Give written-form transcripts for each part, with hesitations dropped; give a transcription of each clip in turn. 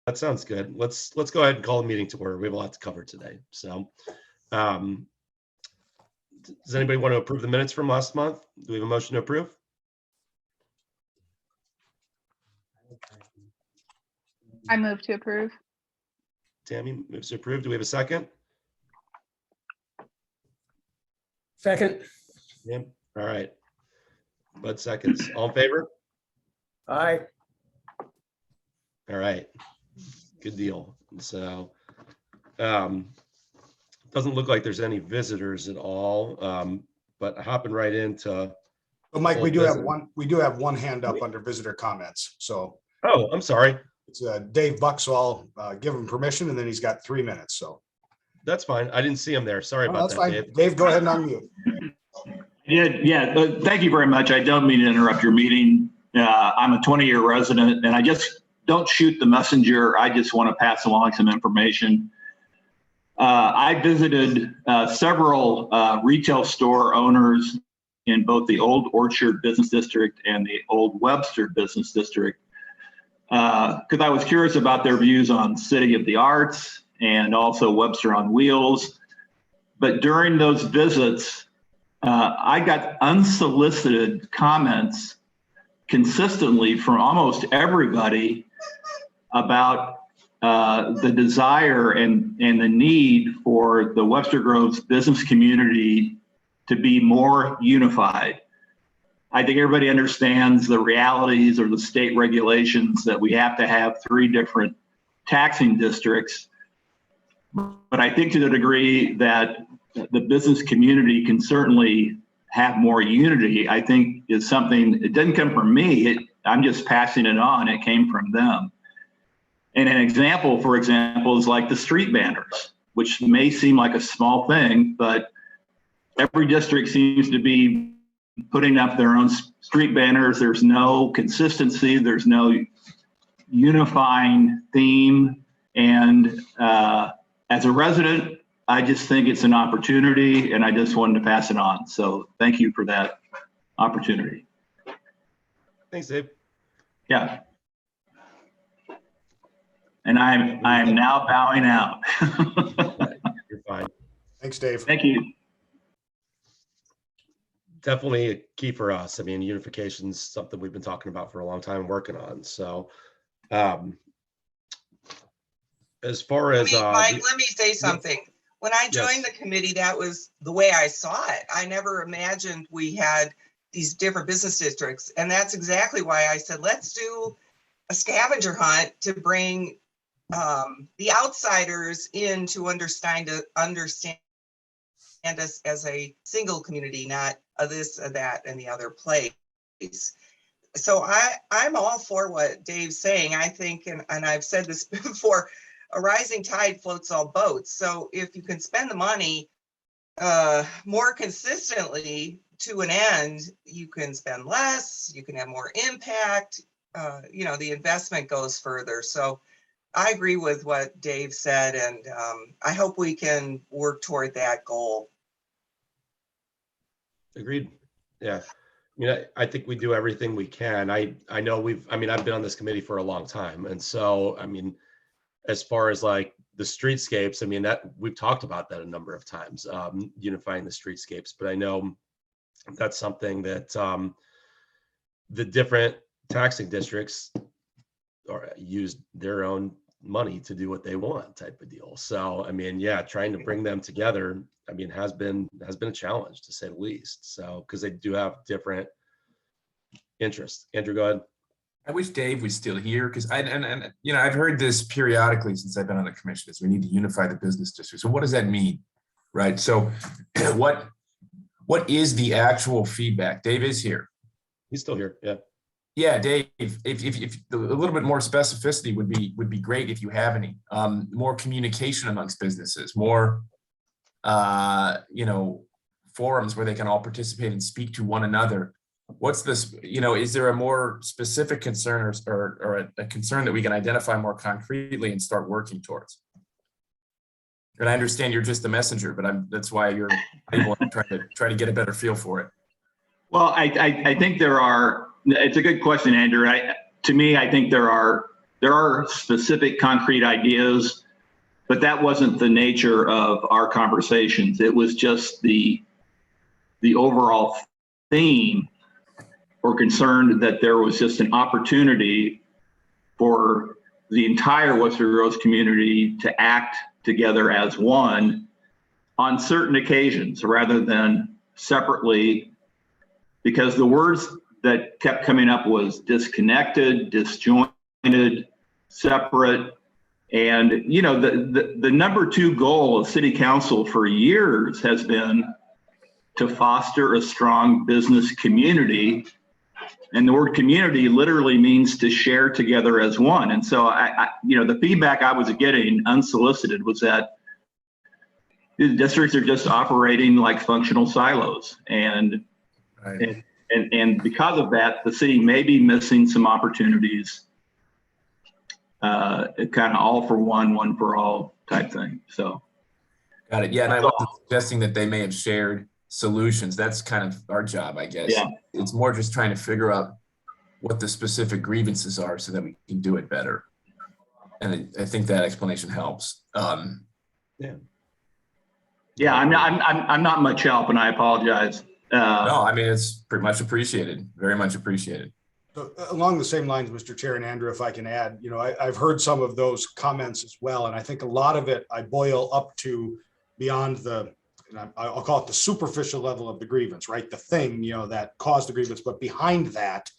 That sounds good. Let's go ahead and call the meeting to order. We have a lot to cover today. So, does anybody want to approve the minutes from last month? Do we have a motion to approve? I move to approve. Tammy moves to approve. Do we have a second? Second. Yeah. All right. Bud seconds. All in favor? Aye. All right. Good deal. So, doesn't look like there's any visitors at all. But hopping right into. But Mike, we old do have business. one. We do have one hand up under visitor comments. So Oh, I'm sorry. it's Dave Buck. So I'll give him permission, and then he's got 3 minutes. So That's fine. I didn't see him there. Sorry about that's that, fine. Dave. Dave, go ahead and unmute. Yeah. Thank you very much. I don't mean to interrupt your meeting. I'm a 20-year resident, and I just don't shoot the messenger. I just want to pass along some information. I visited several retail store owners in both the Old Orchard Business District and the Old Webster Business District because I was curious about their views on City of the Arts and also Webster on Wheels. But during those visits, I got unsolicited comments consistently from almost everybody about the desire and the need for the Webster Groves business community to be more unified. I think everybody understands the realities or the state regulations that we have to have 3 different taxing districts. But I think to the degree that the business community can certainly have more unity, I think is something, it doesn't come from me, I'm just passing it on, it came from them. And an example, for example, is like the street banners, which may seem like a small thing, but every district seems to be putting up their own street banners. There's no consistency, there's no unifying theme. And as a resident, I just think it's an opportunity and I just wanted to pass it on. So thank you for that opportunity. Thanks, Dave. Yeah. And I'm now bowing out. You're fine. Thanks, Dave. Thank you. Definitely a key for us. I mean, unification is something we've been talking about for a long time and working on. So, as far as Mike, let me say something. When I joined the committee, that was the way I saw it. I never imagined we had these different business districts. And that's exactly why I said, let's do a scavenger hunt to bring the outsiders in to understand us as a single community, not a this, a that, and the other place. So I'm all for what Dave's saying. I think, and I've said this before, a rising tide floats all boats. So if you can spend the money more consistently to an end, you can spend less, you can have more impact, the investment goes further. So I agree with what Dave said, and I hope we can work toward that goal. Agreed. Yeah. I think we do everything we can. I know I've been on this committee for a long time. And so, as far as like the streetscapes, that we've talked about that a number of times, unifying the streetscapes, but I know that's something that the different taxing districts use their own money to do what they want type of deal. So, trying to bring them together, has been a challenge to say the least. So, because they do have different interests. Andrew, go ahead. I wish Dave was still here because I've heard this periodically since I've been on the commission is we need to unify the business district. So what does that mean? Right. So what is the actual feedback? Dave is here. He's still here. Yeah. Yeah, Dave, if a little bit more specificity would be great if you have any. More communication amongst businesses, more forums where they can all participate and speak to one another. What's this, is there a more specific concern or a concern that we can identify more concretely and start working towards? And I understand you're just the messenger, but that's why you're able to try to get a better feel for it. Well, I think it's a good question, Andrew. To me, I think there are there are specific concrete ideas, but that wasn't the nature of our conversations. It was just the overall theme or concern that there was just an opportunity for the entire Western Groves community to act together as one on certain occasions rather than separately, because the words that kept coming up was disconnected, disjointed, separate. And, you know, the number 2 goal of city council for years has been to foster a strong business community. And the word community literally means to share together as one. And so you know, the feedback I was getting unsolicited was that the districts are just operating like functional silos. And, Right. and because of that, the city may be missing some opportunities, kind of all for one for all type thing. So. Got it. Yeah, and I wasn't suggesting that they may have shared solutions. That's kind of our job, I guess. Yeah. It's more just trying to figure out what the specific grievances are so that we can do it better. And I think that explanation helps. Yeah, I'm not much help, and I apologize. No, I mean, it's pretty much appreciated, very much appreciated. So along the same lines, Mr. Chair and Andrew, if I can add, you know, I've heard some of those comments as well. And I think a lot of it I boil up to beyond the, and I'll call it the superficial level of the grievance, right? The thing, you know, that caused the grievance, but behind that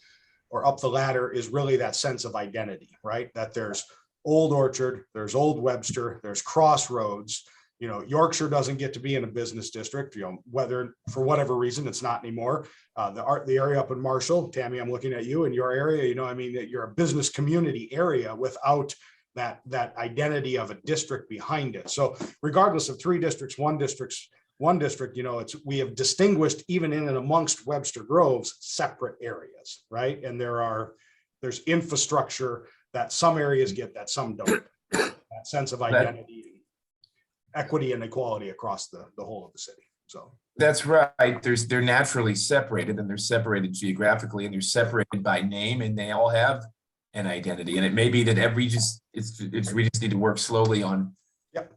or up the ladder is really that sense of identity, right? That there's Old Orchard, there's Old Webster, there's Crossroads. You know, Yorkshire doesn't get to be in a business district, you know, whether for whatever reason it's not anymore. The area up in Marshall, Tammy, I'm looking at you in your area, you know, I mean, that you're a business community area without that identity of a district behind it. So regardless of 3 districts, one district, you know, we have distinguished even in and amongst Webster Groves, separate areas, right? And there's infrastructure that some areas get that some don't. That sense of identity, equity and equality across the whole of the city. So that's right. They're naturally separated, and they're separated geographically, and they're separated by name, and they all have an identity. And it may be that we just need to work slowly on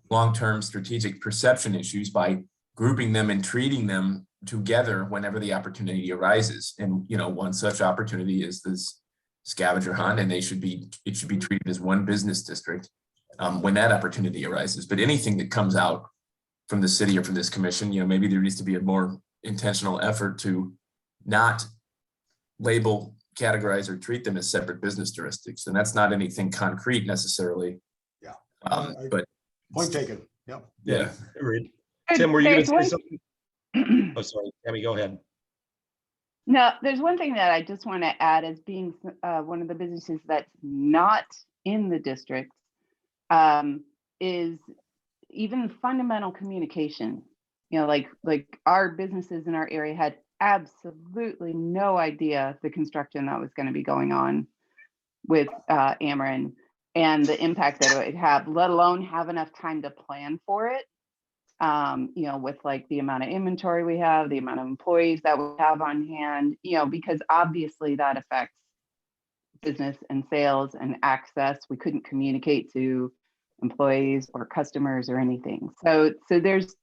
long-term strategic perception issues by grouping them and treating them together whenever the opportunity arises. And, you know, one such opportunity is this scavenger hunt, and it should be treated as one business district when that opportunity arises. But anything that comes out from the city or from this commission, you know, maybe there needs to be a more intentional effort to not label, categorize, or treat them as separate business jurisdictions. And that's not anything concrete necessarily. Yeah. But point taken. Yeah. Agreed. Tim, were you going to say There's something? Oh, sorry, Tammy, go ahead. No, there's one thing that I just want to add as being one of the businesses that's not in the district is even fundamental communication. You know, like our businesses in our area had absolutely no idea the construction that was going to be going on with Ameren and the impact that it would have, let alone have enough time to plan for it. You know, with like the amount of inventory we have, the amount of employees that we have on hand, you know, because obviously that affects business and sales and access. We couldn't communicate to employees or customers or anything. So there's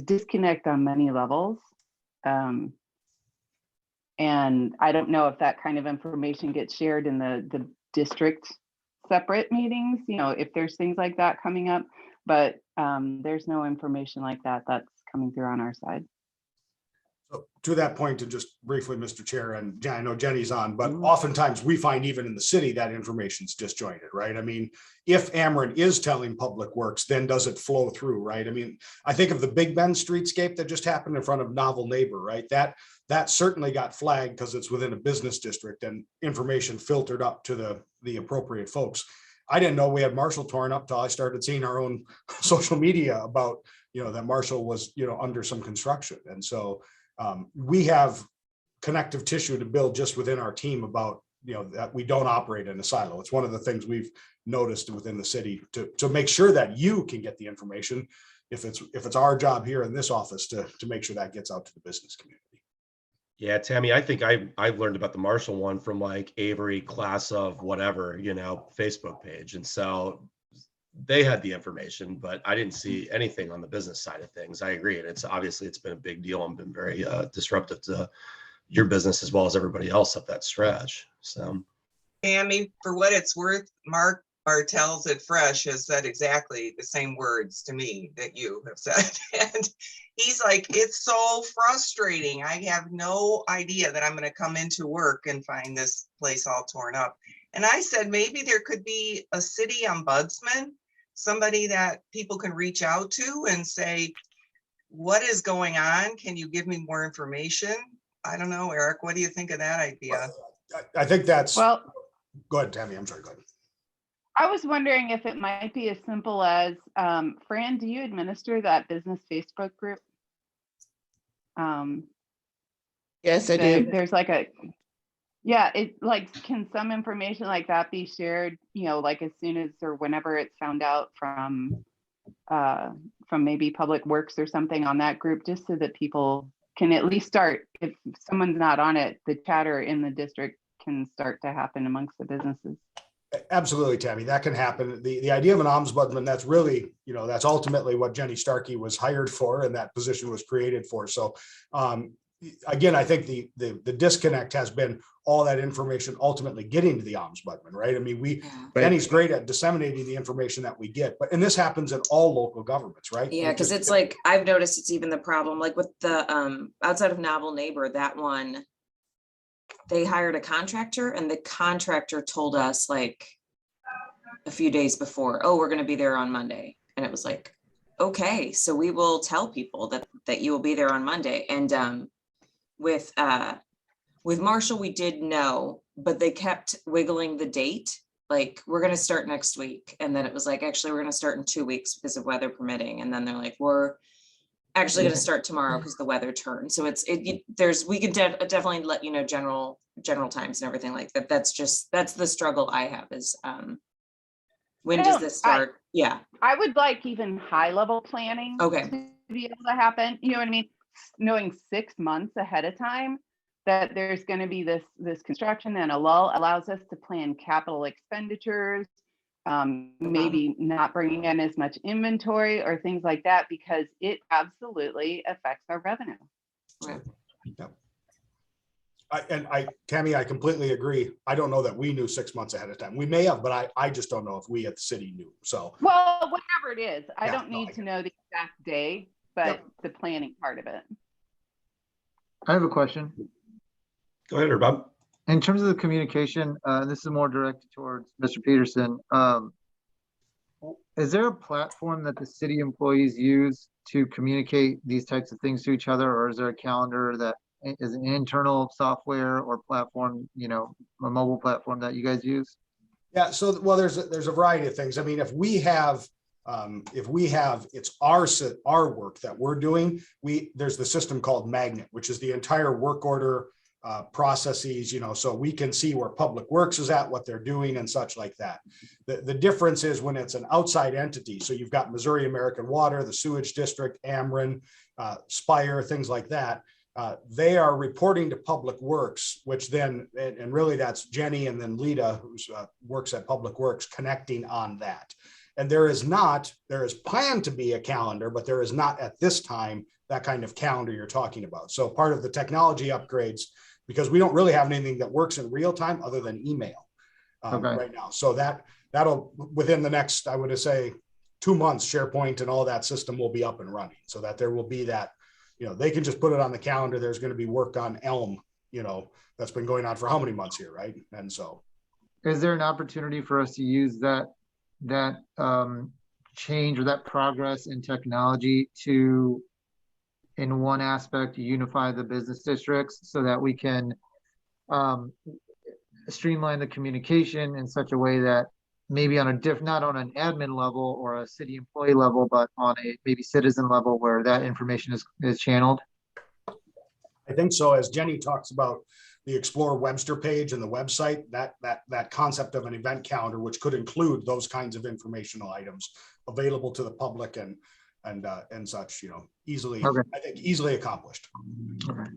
disconnect on many levels. And I don't know if that kind of information gets shared in the district separate meetings, you know, if there's things like that coming up, but there's no information like that that's coming through on our side. So to that point, and just briefly, Mr. Chair, and I know Jenny's on, but oftentimes we find even in the city that information's disjointed, right? I mean, if Ameren is telling Public Works, then does it flow through, right? I mean, I think of the Big Bend streetscape that just happened in front of Novel Neighbor, right? That certainly got flagged because it's within a business district and information filtered up to the appropriate folks. I didn't know we had Marshall torn up till I started seeing our own social media about, you know, that Marshall was, you know, under some construction. And so we have connective tissue to build just within our team about, you know, that we don't operate in a silo. It's one of the things we've noticed within the city to make sure that you can get the information. If it's our job here in this office to make sure that gets out to the business community. Yeah, Tammy, I think I've learned about the Marshall one from like Avery class of whatever, Facebook page. And so they had the information, but I didn't see anything on the business side of things. I agree. And it's been a big deal and been very disruptive to your business as well as everybody else up that stretch. So Tammy, for what it's worth, Mark Bartels at Fresh has said exactly the same words to me that you have said. And he's like, it's so frustrating. I have no idea that I'm going to come into work and find this place all torn up. And I said, maybe there could be a city ombudsman, somebody that people can reach out to and say, what is going on? Can you give me more information? I don't know, Eric, what do you think of that idea? I think that's, Well, go ahead, Tammy, I'm sorry, go ahead. I was wondering if it might be as simple as, Fran, do you administer that business Facebook group? Yes, I do. There's like can some information like that be shared, like as soon as or whenever it's found out from maybe Public Works or something on that group, just so that people can at least start, if someone's not on it, the chatter in the district can start to happen amongst the businesses. Absolutely, Tammy, that can happen. The idea of an ombudsman, that's really, that's ultimately what Jenny Starkey was hired for and that position was created for. So again, I think the disconnect has been all that information ultimately getting to the ombudsman, right? I mean, Jenny's great at disseminating the information that we get, and this happens in all local governments, right? Yeah, because it's like, I've noticed it's even the problem, like with the outside of Novel Neighbor, that one, they hired a contractor and the contractor told us like a few days before, oh, we're going to be there on Monday. And it was like, okay, so we will tell people that you will be there on Monday. And with Marshall, we did know, but they kept wiggling the date. Like, we're going to start next week. And then it was like, actually, we're going to start in 2 weeks because of weather permitting. And then they're like, we're actually going to start tomorrow because the weather turned. So we can definitely let you know general times and everything like that. That's the struggle I have is when does this start? Yeah. I would like even high level planning Okay. to be able to happen. You know what I mean? Knowing 6 months ahead of time that there's going to be this construction and a lull allows us to plan capital expenditures, maybe not bringing in as much inventory or things like that, because it absolutely affects our revenue. Right. Tammy, I completely agree. I don't know that we knew 6 months ahead of time. We may have, but I just don't know if we at the city knew. So, well, whatever it is, I don't need to know the exact day, but the planning part of it. I have a question. go ahead, Bob. In terms of the communication, this is more directed towards Mr. Peterson. Is there a platform that the city employees use to communicate these types of things to each other, or is there a calendar that is an internal software or platform, a mobile platform that you guys use? Yeah, so there's a variety of things. I mean, if we have it's our work that we're doing, there's the system called Magnet, which is the entire work order processes, so we can see where Public Works is at, what they're doing and such like that. The difference is when it's an outside entity. So you've got Missouri American Water, the Sewage District, Ameren, Spire, things like that. They are reporting to Public Works, which then, and really that's Jenny and then Lita, who works at Public Works, connecting on that. And there is planned to be a calendar, but there is not at this time that kind of calendar you're talking about. So part of the technology upgrades, because we don't really have anything that works in real time other than email right now. So that'll within the next, I would say 2 months, SharePoint and all that system will be up and running, so that there will be that, they can just put it on the calendar. There's going to be work on Elm, that's been going on for how many months here, right? And so, is there an opportunity for us to use that change or that progress in technology to, in one aspect, unify the business districts so that we can streamline the communication in such a way that maybe on not on an admin level or a city employee level, but on a maybe citizen level where that information is channeled? I think so. As Jenny talks about the Explore Webster page and the website, that concept of an event calendar, which could include those kinds of informational items available to the public and such, easily, okay. I think easily accomplished. Okay.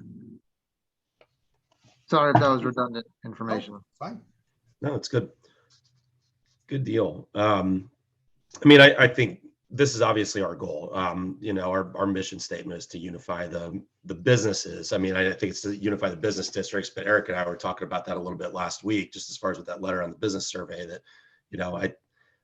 Sorry if that was redundant information. Fine. No, it's good. Good deal. I mean, I think this is obviously our goal. Our mission statement is to unify the businesses. I mean, I think it's to unify the business districts, but Eric and I were talking about that a little bit last week, just as far as with that letter on the business survey that,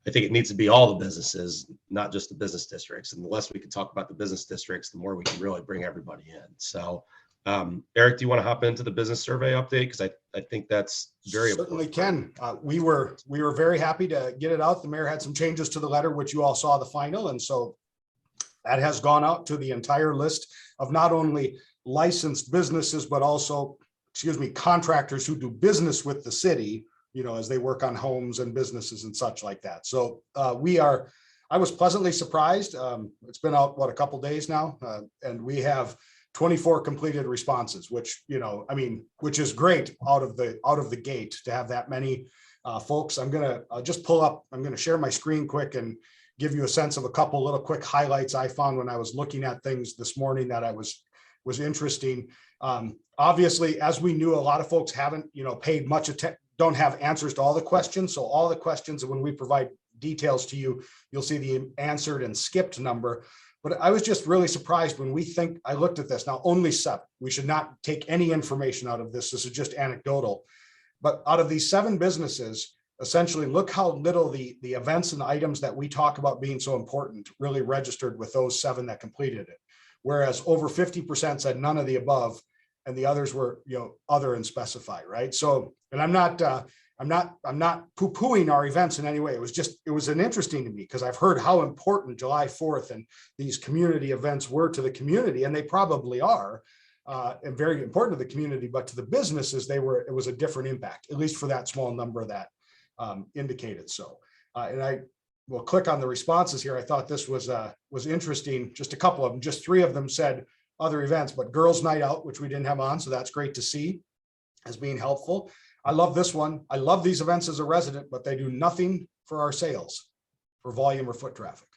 I think it needs to be all the businesses, not just the business districts. And the less we can talk about the business districts, the more we can really bring everybody in. So, Eric, do you want to hop into the business survey update? Because I think that's very Certainly important. can. We were very happy to get it out. The mayor had some changes to the letter, which you all saw the final. And so that has gone out to the entire list of not only licensed businesses, but also, contractors who do business with the city, as they work on homes and businesses and such like that. So I was pleasantly surprised. It's been out, a couple days now, and we have 24 completed responses, which, which is great out of the gate to have that many folks. I'm going to share my screen quick and give you a sense of a couple little quick highlights I found when I was looking at things this morning that I was interesting. Obviously, as we knew, a lot of folks haven't, paid much attention, don't have answers to all the questions. So all the questions, when we provide details to you, you'll see the answered and skipped number. But I was just really surprised when I looked at this. Now, only 7. We should not take any information out of this. This is just anecdotal. But out of these 7 businesses, essentially, look how little the events and items that we talk about being so important really registered with those 7 that completed it. Whereas over 50% said none of the above, and the others were, other and specify, right? So, and I'm not poo-pooing our events in any way. It was an interesting to me because I've heard how important July 4th and these community events were to the community, and they probably are, and very important to the community, but to the businesses, it was a different impact, at least for that small number that indicated so. And I will click on the responses here. I thought this was interesting. Just a couple of them, just 3 of them said other events, but girls' night out, which we didn't have on, so that's great to see as being helpful. I love this one. I love these events as a resident, but they do nothing for our sales, for volume or foot traffic.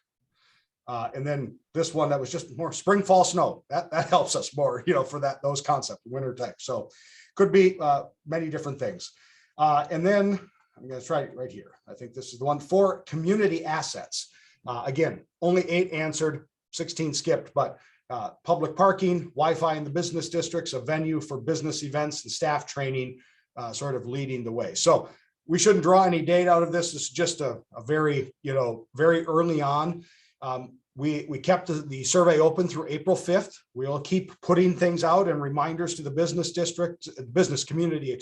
And then this one that was just more spring, fall, snow. That helps us more, for those concepts, winter type. So could be many different things. And then I'm going to try it right here. I think this is the one for community assets. Again, only 8 answered, 16 skipped, but public parking, Wi-Fi in the business districts, a venue for business events and staff training, sort of leading the way. So we shouldn't draw any data out of this. It's just a very, very early on. We kept the survey open through April 5th. We'll keep putting things out and reminders to the business district, business community,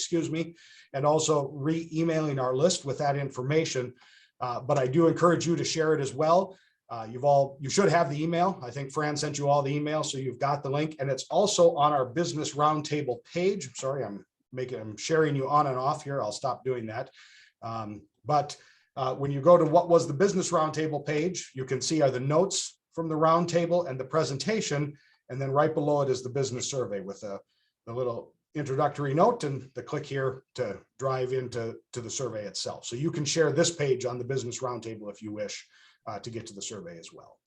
and also re-emailing our list with that information. But I do encourage you to share it as well. You should have the email. I think Fran sent you all the email, so you've got the link, and it's also on our business roundtable page. Sorry, I'm sharing you on and off here. I'll stop doing that. But when you go to what was the business roundtable page, you can see are the notes from the roundtable and the presentation, and then right below it is the business survey with the little introductory note and the click here to drive into the survey itself. So you can share this page on the business roundtable if you wish to get to the survey as well.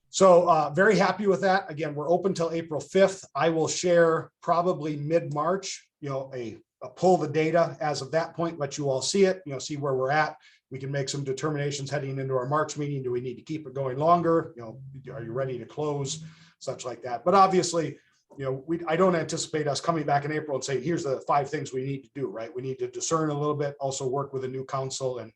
So very happy with that. Again, we're open till April 5th. I will share probably mid-March, a pull the data as of that point, let you all see it, see where we're at. We can make some determinations heading into our March meeting. Do we need to keep it going longer? Are you ready to close? Such like that. But obviously, I don't anticipate us coming back in April and saying, here's the 5 things we need to do, right? We need to discern a little bit, also work with a new council and,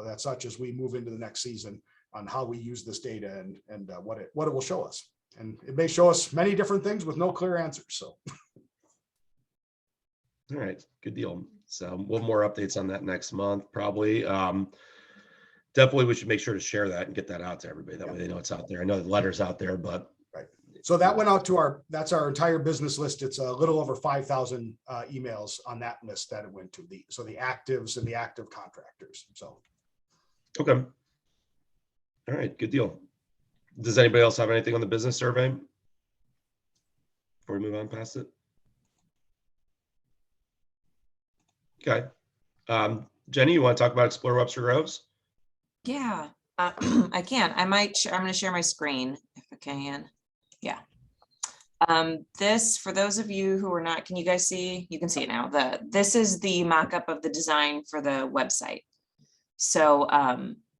that's such as we move into the next season on how we use this data and what it will show us. And it may show us many different things with no clear answers. So. All right, good deal. So we'll have more updates on that next month, probably. Definitely, we should make sure to share that and get that out to everybody. That way they know it's out there. I know the letter's out there, but. Right. So that went out to that's our entire business list. It's a little over 5,000 emails on that list that it went to the actives and the active contractors. So. Okay. All right, good deal. Does anybody else have anything on the business survey before we move on past it? Okay. Jenny, you want to talk about Explore Webster Groves? Yeah, I can. I'm going to share my screen if I can. Yeah. This, for those of you who are not, can you guys see? You can see it now. This is the mock-up of the design for the website. So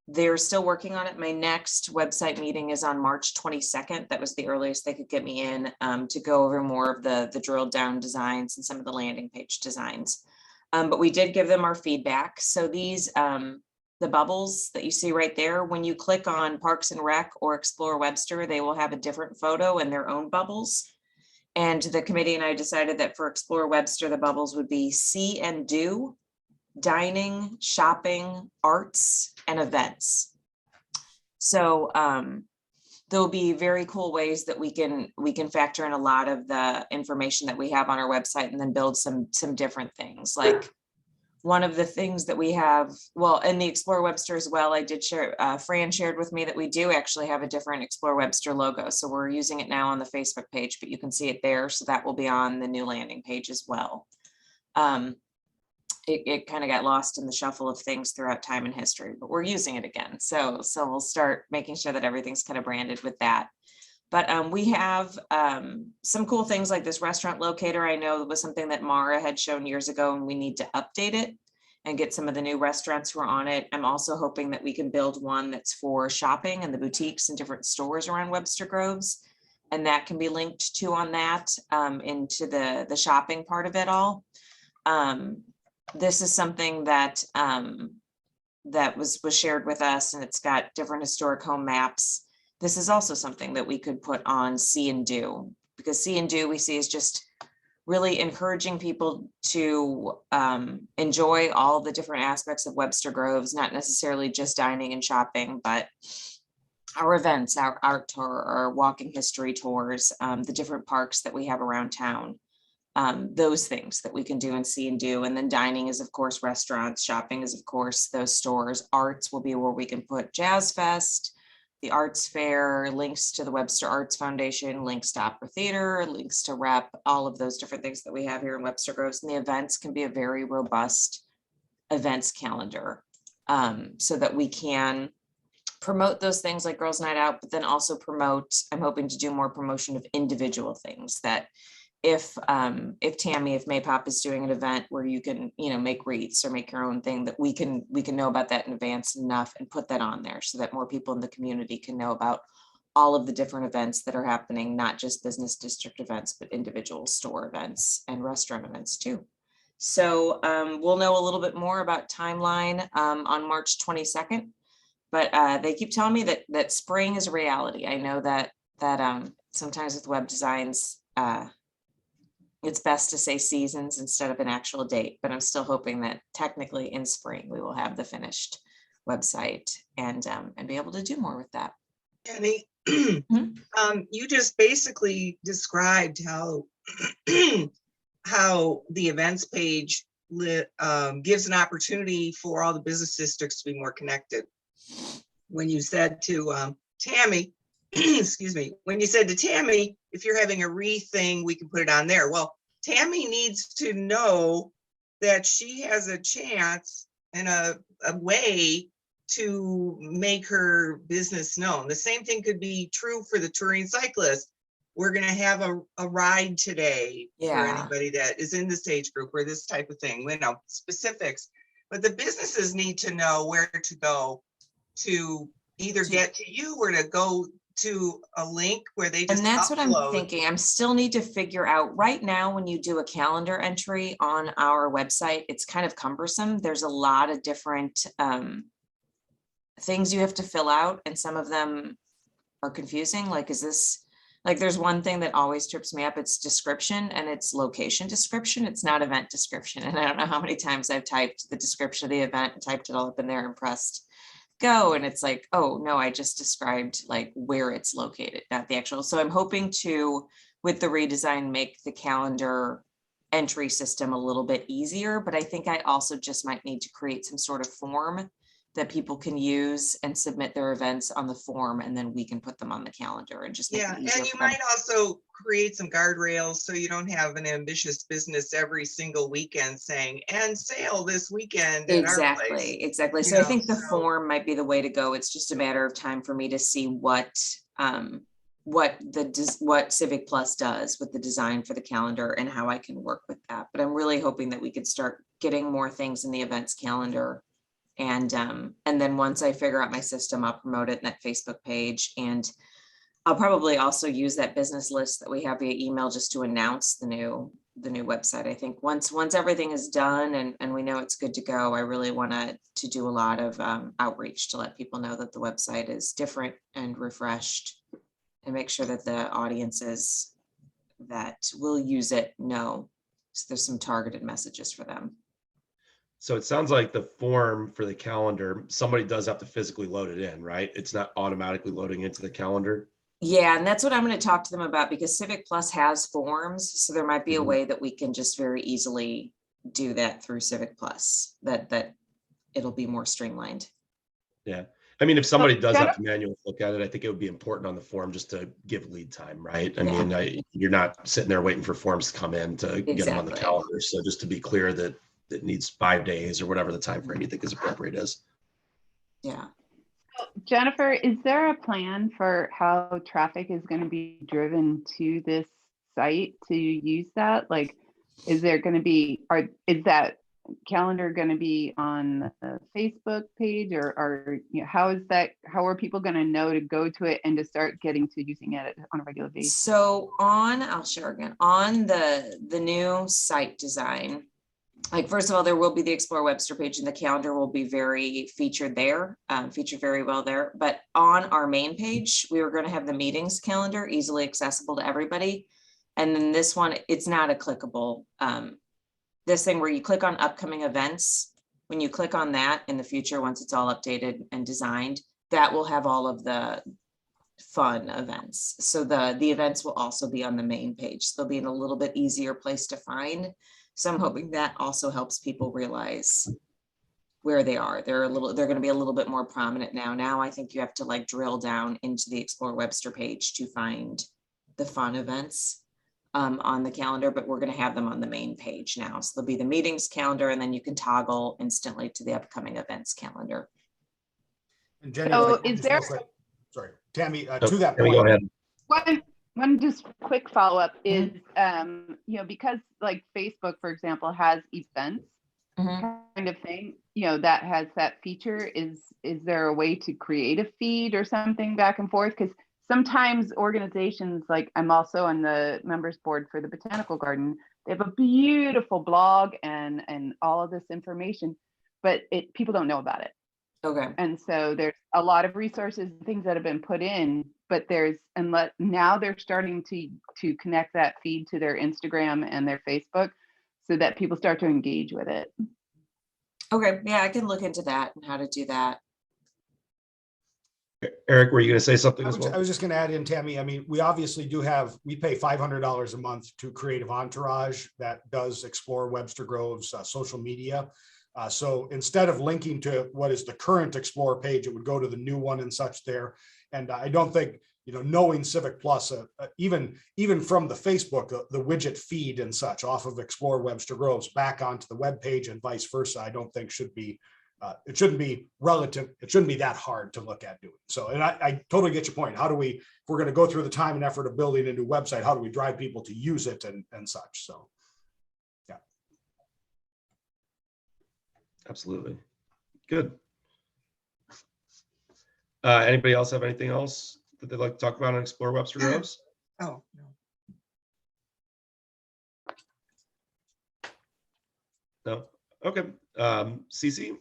they're still working on it. My next website meeting is on March 22nd. That was the earliest they could get me in to go over more of the drilled down designs and some of the landing page designs. But we did give them our feedback. So these, the bubbles that you see right there, when you click on Parks and Rec or Explore Webster, they will have a different photo and their own bubbles. And the committee and I decided that for Explore Webster, the bubbles would be see and do, dining, shopping, arts, and events. So there'll be very cool ways that we can factor in a lot of the information that we have on our website and then build some different things. Like one of the things that we have, well, in the Explore Webster as well, I did share, Fran shared with me that we do actually have a different Explore Webster logo. So we're using it now on the Facebook page, but you can see it there. So that will be on the new landing page as well. It kind of got lost in the shuffle of things throughout time and history, but we're using it again. So we'll start making sure that everything's kind of branded with that. But we have some cool things like this restaurant locator. I know it was something that Mara had shown years ago, and we need to update it and get some of the new restaurants who are on it. I'm also hoping that we can build one that's for shopping and the boutiques and different stores around Webster Groves. And that can be linked to on that into the shopping part of it all. This is something that that was shared with us, and it's got different historic home maps. This is also something that we could put on See and Do, because See and Do we see is just really encouraging people to enjoy all the different aspects of Webster Groves, not necessarily just dining and shopping, but our events, our art tour, our walking history tours, the different parks that we have around town. Those things that we can do and see and do. And then dining is, of course, restaurants. Shopping is, of course, those stores. Arts will be where we can put Jazz Fest, the Arts Fair, links to the Webster Arts Foundation, links to Opera Theater, links to Rep, all of those different things that we have here in Webster Groves. And the events can be a very robust events calendar so that we can promote those things like Girls Night Out, but then also promote, I'm hoping to do more promotion of individual things that if Tammy, if Maypop is doing an event where you can, make wreaths or make your own thing, that we can know about that in advance enough and put that on there so that more people in the community can know about all of the different events that are happening, not just business district events, but individual store events and restaurant events too. So we'll know a little bit more about timeline on March 22nd, but they keep telling me that spring is a reality. I know that sometimes with web designs, it's best to say seasons instead of an actual date, but I'm still hoping that technically in spring we will have the finished website and be able to do more with that. Jenny, you just basically described how how the events page gives an opportunity for all the business districts to be more connected. When you said to Tammy, excuse me, when you said to Tammy, if you're having a wreath thing, we can put it on there. Well, Tammy needs to know that she has a chance and a way to make her business known. The same thing could be true for the touring cyclist. We're going to have a ride today for anybody that is in this age group or this type of thing, specifics. But the businesses need to know where to go to either get to you or to go to a link where they just and that's upload. what I'm thinking. I still need to figure out right now when you do a calendar entry on our website, it's kind of cumbersome. There's a lot of different things you have to fill out, and some of them are confusing. Like, is this like there's one thing that always trips me up. It's description and it's location description. It's not event description. And I don't know how many times I've typed the description of the event and typed it all up in there and pressed go, and it's like, oh no, I just described like where it's located, not the actual. So I'm hoping to, with the redesign, make the calendar entry system a little bit easier, but I think I also just might need to create some sort of form that people can use and submit their events on the form, and then we can put them on the calendar and just make it easier. And you might also create some guardrails so you don't have an ambitious business every single weekend saying, and sale this weekend. Exactly. So I think the form might be the way to go. It's just a matter of time for me to see what what Civic Plus does with the design for the calendar and how I can work with that. But I'm really hoping that we could start getting more things in the events calendar. And then once I figure out my system, I'll promote it in that Facebook page. And I'll probably also use that business list that we have via email just to announce the new website. I think once everything is done and we know it's good to go, I really want to do a lot of outreach to let people know that the website is different and refreshed, and make sure that the audiences that will use it know. So there's some targeted messages for them. So it sounds like the form for the calendar, somebody does have to physically load it in, right? It's not automatically loading into the calendar. Yeah, and that's what I'm going to talk to them about, because Civic Plus has forms. So there might be a Mhm. way that we can just very easily do that through Civic Plus, that it'll be more streamlined. Yeah. I mean, if somebody does Jenna- have to manually look at it, I think it would be important on the form just to give lead time, right? I Yeah. mean, you're not sitting there waiting for forms to come in to get them on the Exactly. calendar. So just to be clear that it needs 5 days or whatever the time frame you think is appropriate is. Yeah. Jennifer, is there a plan for how traffic is going to be driven to this site to use that? Like, is there going to be, is that calendar going to be on the Facebook page, or how are people going to know to go to it and to start getting to using it on a regular basis? So I'll share again, on the new site design, like, first of all, there will be the Explore Webster page, and the calendar will be very featured there, featured very well there. But on our main page, we were going to have the meetings calendar easily accessible to everybody. And then this one, it's not a clickable, this thing where you click on upcoming events. When you click on that in the future, once it's all updated and designed, that will have all of the fun events. So the events will also be on the main page. So they'll be in a little bit easier place to find. So I'm hoping that also helps people realize where they are. They're going to be a little bit more prominent now. Now I think you have to like drill down into the Explore Webster page to find the fun events on the calendar, but we're going to have them on the main page now. So there'll be the meetings calendar, and then you can toggle instantly to the upcoming events calendar. And Jenny, So like, is just there- real quick- sorry, Tammy, Oh, to that Tammy, go point, ahead. One just quick follow-up is, because like Facebook, for example, has events kind of thing, that has that feature. Is there a way to create a feed or something back and forth? Because sometimes organizations, like I'm also on the members board for the Botanical Garden, they have a beautiful blog and all of this information, but people don't know about it. Okay. And so there's a lot of resources and things that have been put in, but now they're starting to connect that feed to their Instagram and their Facebook so that people start to engage with it. Okay. Yeah, I can look into that and how to do that. Eric, were you going to say something I as well? was just going to add in, Tammy, I mean, we obviously we pay $500 a month to Creative Entourage that does Explore Webster Grove's social media. So instead of linking to what is the current Explore page, it would go to the new one and such there. And I don't think, knowing Civic Plus, even from the Facebook, the widget feed and such off of Explore Webster Groves back onto the web page and vice versa, I don't think it shouldn't be relative. It shouldn't be that hard to look at doing. So, and I totally get your point. How do if we're going to go through the time and effort of building a new website, how do we drive people to use it and such? So, yeah. Absolutely. Good. Anybody else have anything else that they'd like to talk about on Explore Webster Groves? Oh, no. No? Okay. Cece, do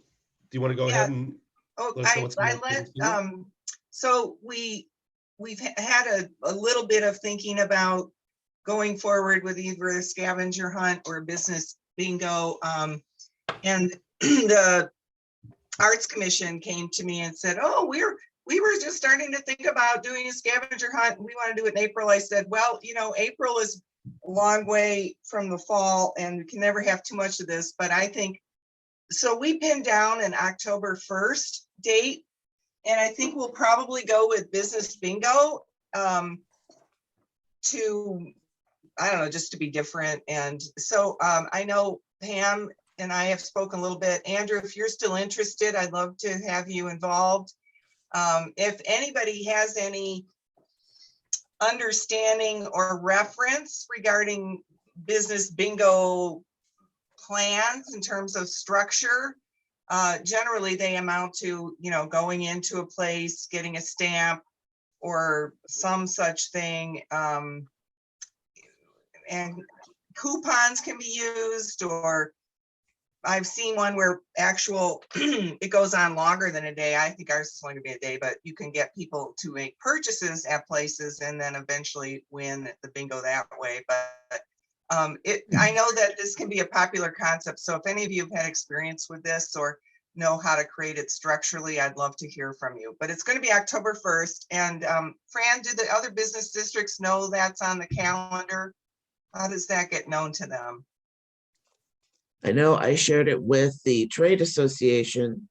you want to go Yeah. ahead and Oh, let us know what's going on? So we've had a little bit of thinking about going forward with either a scavenger hunt or a business bingo. And the Arts Commission came to me and said, oh, we were just starting to think about doing a scavenger hunt. We want to do it in April. I said, well, April is a long way from the fall and we can never have too much of this, but I think, so we pinned down an October 1st date, and I think we'll probably go with business bingo just to be different. And so I know Pam and I have spoken a little bit. Andrew, if you're still interested, I'd love to have you involved. If anybody has any understanding or reference regarding business bingo plans in terms of structure. Generally, they amount to, going into a place, getting a stamp or some such thing. And coupons can be used, or I've seen one where it goes on longer than a day. I think ours is going to be a day, but you can get people to make purchases at places and then eventually win the bingo that way. But I know that this can be a popular concept. So if any of you have had experience with this or know how to create it structurally, I'd love to hear from you. But it's going to be October 1st. And Fran, do the other business districts know that's on the calendar? How does that get known to them? I know I shared it with the trade association,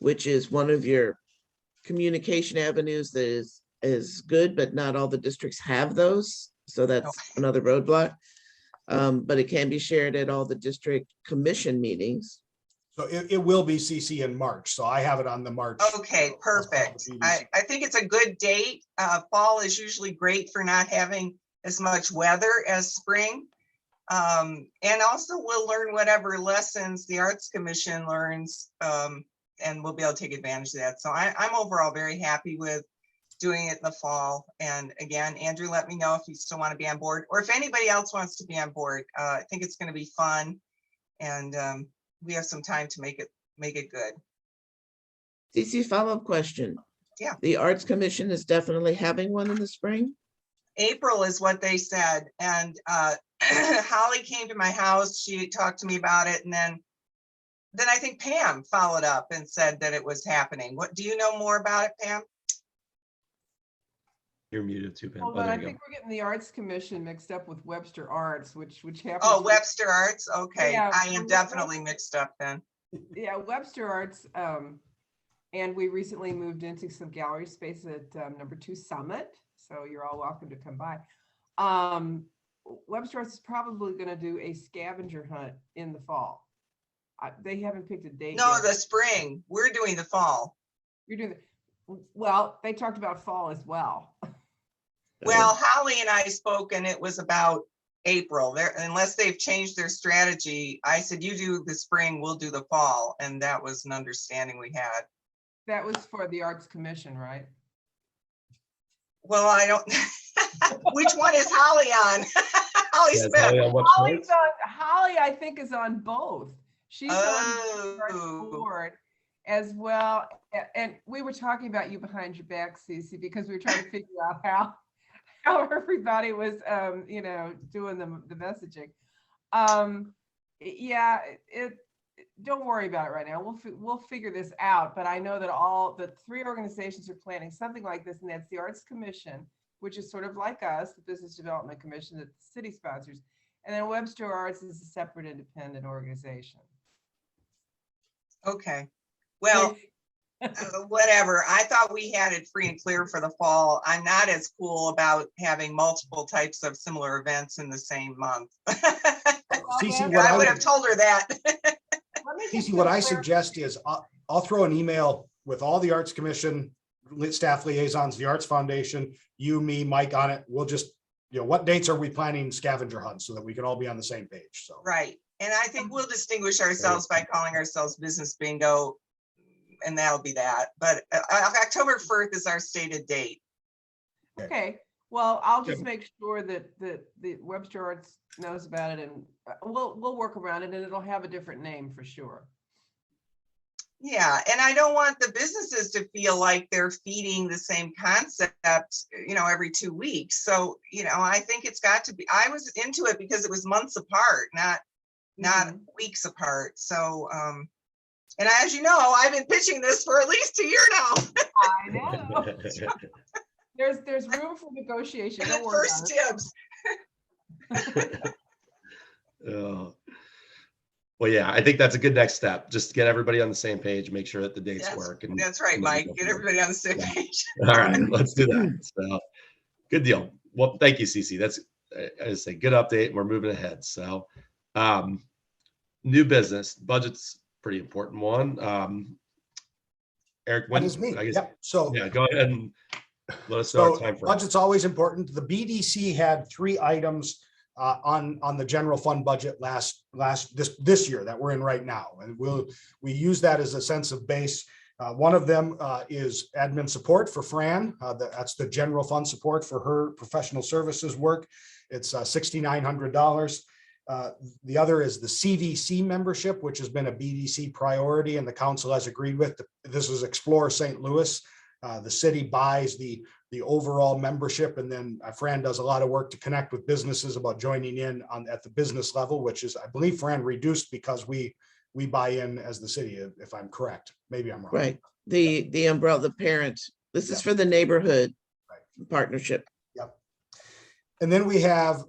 which is one of your communication avenues that is good, but not all the districts have those. So that's another roadblock. But it can be shared at all the district commission meetings. So it will be CC in March. So I have it on the March. Okay, perfect. I think it's a good date. Fall is usually great for not having as much weather as spring. And also we'll learn whatever lessons the Arts Commission learns, and we'll be able to take advantage of that. So I'm overall very happy with doing it in the fall. And again, Andrew, let me know if you still want to be on board or if anybody else wants to be on board. I think it's going to be fun, and we have some time to make it good. CC, follow-up question. Yeah. The Arts Commission is definitely having one in the spring? April is what they said. And Holly came to my house. She talked to me about it. And then I think Pam followed up and said that it was happening. What do you know more about it, Pam? You're muted too, Pam. Hold Oh, on, there I you go. think we're getting the Arts Commission mixed up with Webster Arts, which happens. Oh, Webster Arts. Okay. Yeah, I am definitely mixed up then. Yeah, Webster Arts. And we recently moved into some gallery space at number 2 Summit. So you're all welcome to come by. Webster Arts is probably going to do a scavenger hunt in the fall. They haven't picked a date No, yet. the spring. We're doing the fall. You're doing well, they talked about fall as well. Well, Holly and I spoke and it was about April. Unless they've changed their strategy, I said, you do the spring, we'll do the fall. And that was an understanding we had. That was for the Arts Commission, right? Well, I don't, which one is Holly on? Holly Yeah, Smith. Holly on what Holly's boards? Holly, I think, is on both. She's on the Arts Oh. board as well. And we were talking about you behind your back, Cece, because we were trying to figure out how everybody was, doing the messaging. Yeah, don't worry about it right now. We'll figure this out. But I know that all the 3 organizations are planning something like this, and that's the Arts Commission, which is sort of like us, the Business Development Commission that the city sponsors, and then Webster Arts is a separate independent organization. Okay. Well, whatever. I thought we had it free and clear for the fall. I'm not as cool about having multiple types of similar events in the same month. Cece, I would have told her that. Cece, what I suggest is I'll throw an email with all the Arts Commission staff liaisons, the Arts Foundation, you, me, Mike on it. We'll just, what dates are we planning scavenger hunts so that we can all be on the same page? So Right. And I think we'll distinguish ourselves by calling ourselves Business Bingo, and that'll be that. But October 1st is our stated date. Okay. Well, I'll just make sure that the Webster Arts knows about it, and we'll work around it, and it'll have a different name for sure. Yeah, and I don't want the businesses to feel like they're feeding the same concept, every 2 weeks. So, I think it's got to be, I was into it because it was months apart, not weeks apart. So, and as you know, I've been pitching this for at least a year now. I know. There's room for negotiation. Don't worry First about dibs. Oh. Well, yeah, I think that's a good next step. Just get everybody on the same page, make sure that the dates work. And That's right, Mike. Get everybody on the same page. All right, let's do that. So, good deal. Well, thank you, Cece. That's, I say, good update. We're moving ahead. So, new business budget's pretty important one. Eric, that is me. I guess, Yep. So yeah, go ahead and Let us know our So time frame. budget's always important. The BDC had 3 items on the general fund budget this year that we're in right now, and we use that as a sense of base. One of them is admin support for Fran. That's the general fund support for her professional services work. It's $6,900. The other is the CVC membership, which has been a BDC priority and the council has agreed with. This is Explore St. Louis. The city buys the overall membership, and then Fran does a lot of work to connect with businesses about joining in at the business level, which is, I believe, Fran, reduced because we buy in as the city, if I'm correct. Maybe I'm wrong. Right. The umbrella, the parent. This is for the neighborhood partnership. Yep. And then we have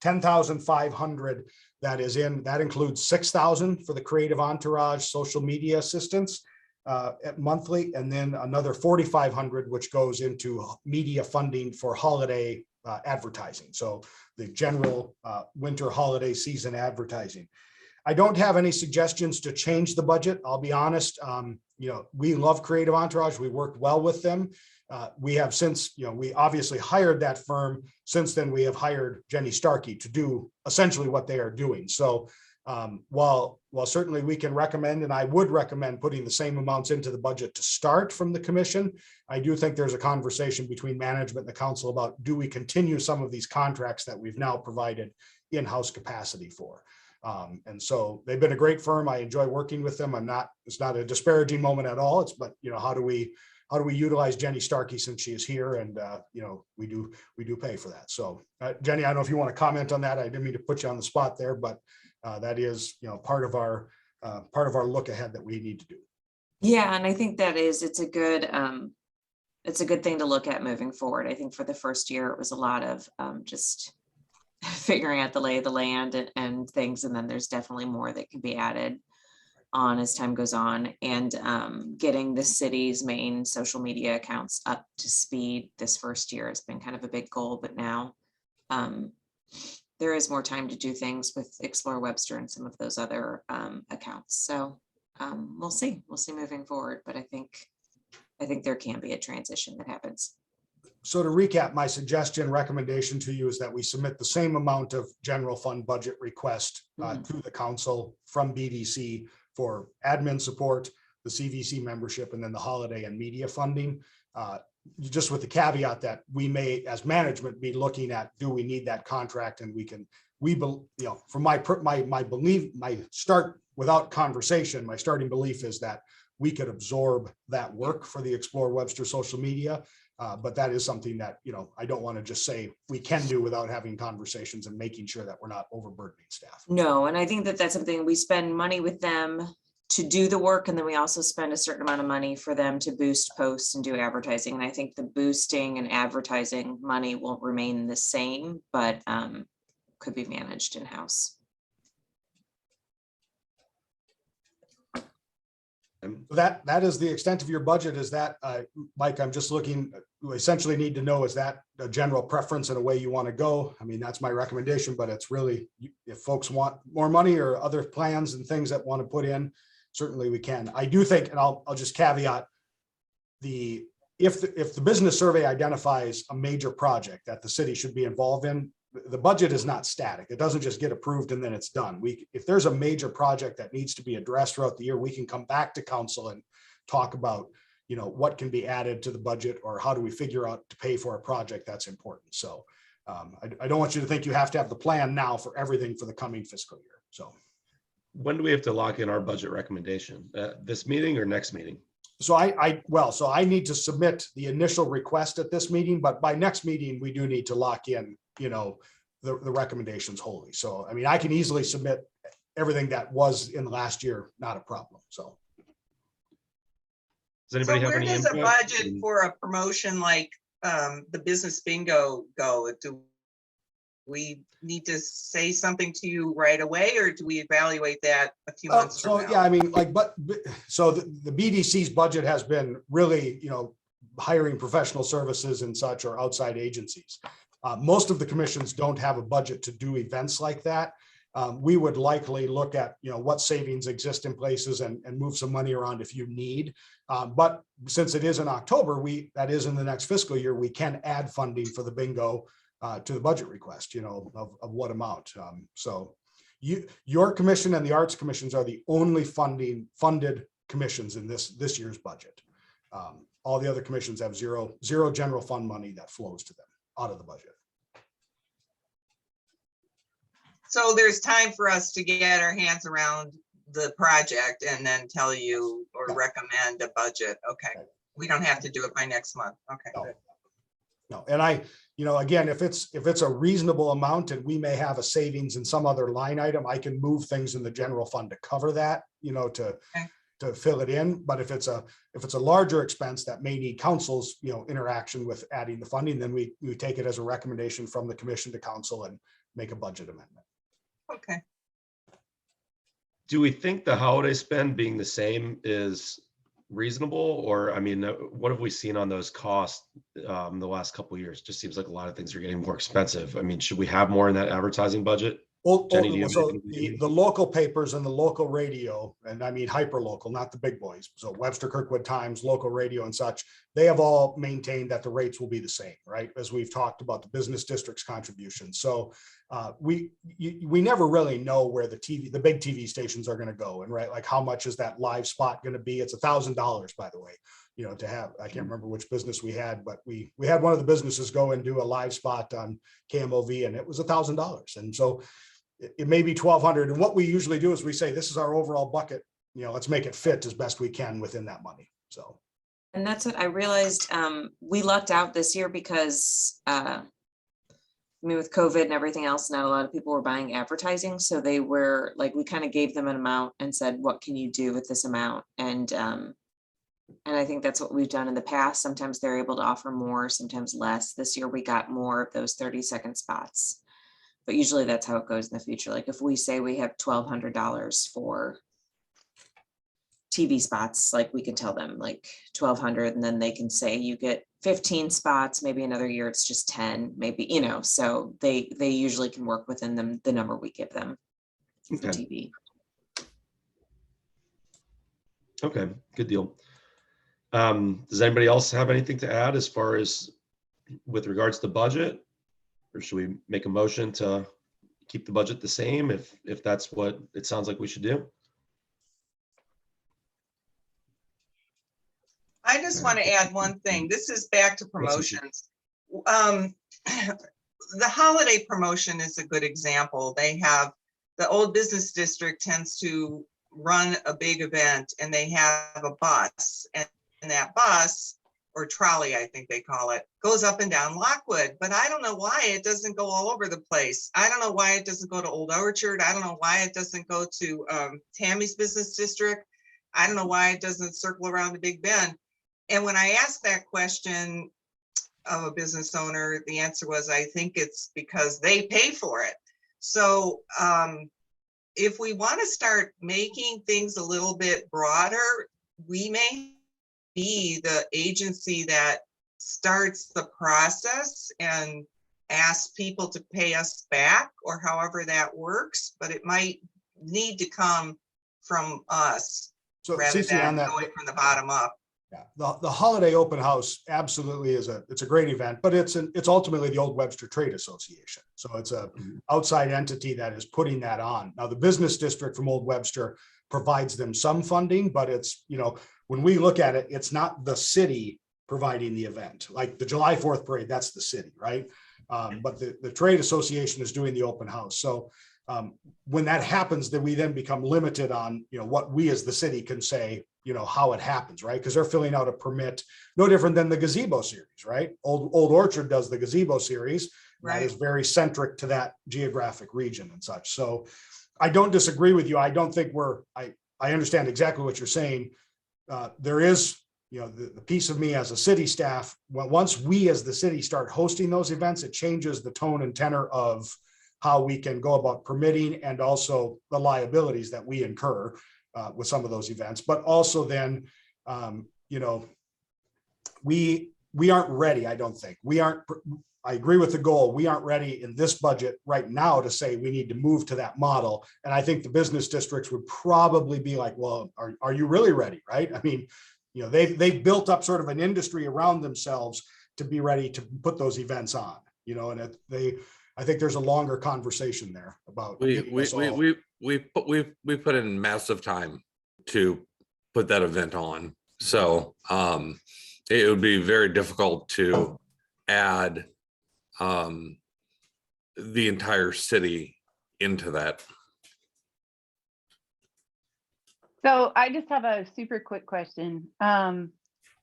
10,500 that includes 6,000 for the creative entourage social media assistance monthly, and then another 4,500 which goes into media funding for holiday advertising. So the general winter holiday season advertising. I don't have any suggestions to change the budget. I'll be honest. We love Creative Entourage. We worked well with them. We have since, we obviously hired that firm. Since then, we have hired Jenny Starkey to do essentially what they are doing. So while certainly we can recommend, and I would recommend putting the same amounts into the budget to start from the commission, I do think there's a conversation between management and the council about, do we continue some of these contracts that we've now provided in-house capacity for? And so they've been a great firm. I enjoy working with them. It's not a disparaging moment at all. But how do we utilize Jenny Starkey since she is here? And we do pay for that. So Jenny, I don't know if you want to comment on that. I didn't mean to put you on the spot there, but that is part of our look ahead that we need to do. Yeah, and I think it's a good thing to look at moving forward. I think for the first year, it was a lot of just figuring out the lay of the land and things. And then there's definitely more that can be added on as time goes on, and getting the city's main social media accounts up to speed this first year has been kind of a big goal, but now there is more time to do things with Explore Webster and some of those other accounts. So we'll see moving forward, but I think there can be a transition that happens. So to recap, my recommendation to you is that we submit the same amount of general fund budget request to the council from BDC for admin support, the CVC membership, and then the holiday and media funding. Just with the caveat that we may, as management, be looking at, do we need that contract? And from my start without conversation, my starting belief is that we could absorb that work for the Explore Webster social media. But that is something that, I don't want to just say we can do without having conversations and making sure that we're not overburdening staff. No, and I think that that's something we spend money with them to do the work, and then we also spend a certain amount of money for them to boost posts and do advertising. And I think the boosting and advertising money will remain the same, but could be managed in-house. That is the extent of your budget. Is that, Mike, I'm just looking, we essentially need to know, is that a general preference and a way you want to go? I mean, that's my recommendation, but it's really, if folks want more money or other plans and things that want to put in, certainly we can. I do think, and I'll just caveat, if the business survey identifies a major project that the city should be involved in, the budget is not static. It doesn't just get approved and then it's done. If there's a major project that needs to be addressed throughout the year, we can come back to council and talk about, what can be added to the budget, or how do we figure out to pay for a project that's important. So I don't want you to think you have to have the plan now for everything for the coming fiscal year. So when do we have to lock in our budget recommendation? This meeting or next meeting? So I need to submit the initial request at this meeting, but by next meeting, we do need to lock in, the recommendations wholly. So, I mean, I can easily submit everything that was in last year, not a problem. So. Does anybody have where any does input? a budget for a promotion like the business bingo go? Do we need to say something to you right away, or do we evaluate that a few months from now? Yeah, I mean, so the BDC's budget has been really, hiring professional services and such, or outside agencies. Most of the commissions don't have a budget to do events like that. we would likely look at, what savings exist in places and move some money around if you need. But since it is in October, that is in the next fiscal year, we can add funding for the bingo to the budget request, of what amount. So your commission and the arts commissions are the only funded commissions in this year's budget. All the other commissions have zero general fund money that flows to them out of the budget. So there's time for us to get our hands around the project and then tell you or recommend a budget. Okay. We don't have to do it by next month. Okay. No. And again, if it's a reasonable amount and we may have a savings in some other line item, I can move things in the general fund to cover that, to fill it in. But if it's a larger expense that may need council's, interaction with adding the funding, then we take it as a recommendation from the commission to council and make a budget amendment. Okay. Do we think the holiday spend being the same is reasonable? Or, what have we seen on those costs the last couple of years? Just seems like a lot of things are getting more expensive. Should we have more in that advertising budget? Jenny, do you have So anything? the local papers and the local radio, and I mean hyper local, not the big boys. So Webster Kirkwood Times, local radio and such, they have all maintained that the rates will be the same, right? As we've talked about the business district's contribution. So we never really know where the big TV stations are going to go, and right, like how much is that live spot going to be? It's $1,000, by the way, to have. I can't remember which business we had, but we had one of the businesses go and do a live spot on KMOV, and it was $1,000. And so it may be 1,200. And what we usually do is we say, this is our overall bucket, let's make it fit as best we can within that money. So. And that's what I realized. We lucked out this year because, with COVID and everything else, not a lot of people were buying advertising. So they were like, we kind of gave them an amount and said, what can you do with this amount? And I think that's what we've done in the past. Sometimes they're able to offer more, sometimes less. This year we got more of those 30-second spots. But usually that's how it goes in the future. Like if we say we have $1,200 for TV spots, like we can tell them like 1,200, and then they can say you get 15 spots, maybe another year it's just 10, maybe, so they usually can work within them, the number we give them for TV. Okay, good deal. Does anybody else have anything to add as far as with regards to budget? Or should we make a motion to keep the budget the same if that's what it sounds like we should do? I just want to add one thing. This is back to promotions. The holiday promotion is a good example. They have, the old business district tends to run a big event, and they have a bus, and that bus, or trolley, I think they call it, goes up and down Lockwood. But I don't know why it doesn't go all over the place. I don't know why it doesn't go to Old Orchard. I don't know why it doesn't go to Tammy's business district. I don't know why it doesn't circle around the Big Bend. And when I asked that question of a business owner, the answer was, I think it's because they pay for it. So if we want to start making things a little bit broader, we may be the agency that starts the process and asks people to pay us back, or however that works, but it might need to come from us rather than going from the bottom up. Yeah, the holiday open house absolutely it's a great event, but it's ultimately the Old Webster Trade Association. So it's a outside entity that is putting that on. Now the business district from Old Webster provides them some funding, but it's, when we look at it, it's not the city providing the event. Like the July 4th parade, that's the city, right? But the trade association is doing the open house. So when that happens, then we then become limited on, what we as the city can say, how it happens, right? Because they're filling out a permit, no different than the gazebo series, right? Old Orchard does the gazebo series. Right. That is very centric to that geographic region and such. So I don't disagree with you. I don't think I understand exactly what you're saying. There is, the piece of me as a city staff, once we as the city start hosting those events, it changes the tone and tenor of how we can go about permitting and also the liabilities that we incur with some of those events. But also then, we aren't ready, I don't think. I agree with the goal. We aren't ready in this budget right now to say we need to move to that model. And I think the business districts would probably be like, well, are you really ready? Right. I mean, they've built up sort of an industry around themselves to be ready to put those events on, and I think there's a longer conversation there about. We put in massive time to put that event on. So it would be very difficult to add the entire city into that. So I just have a super quick question.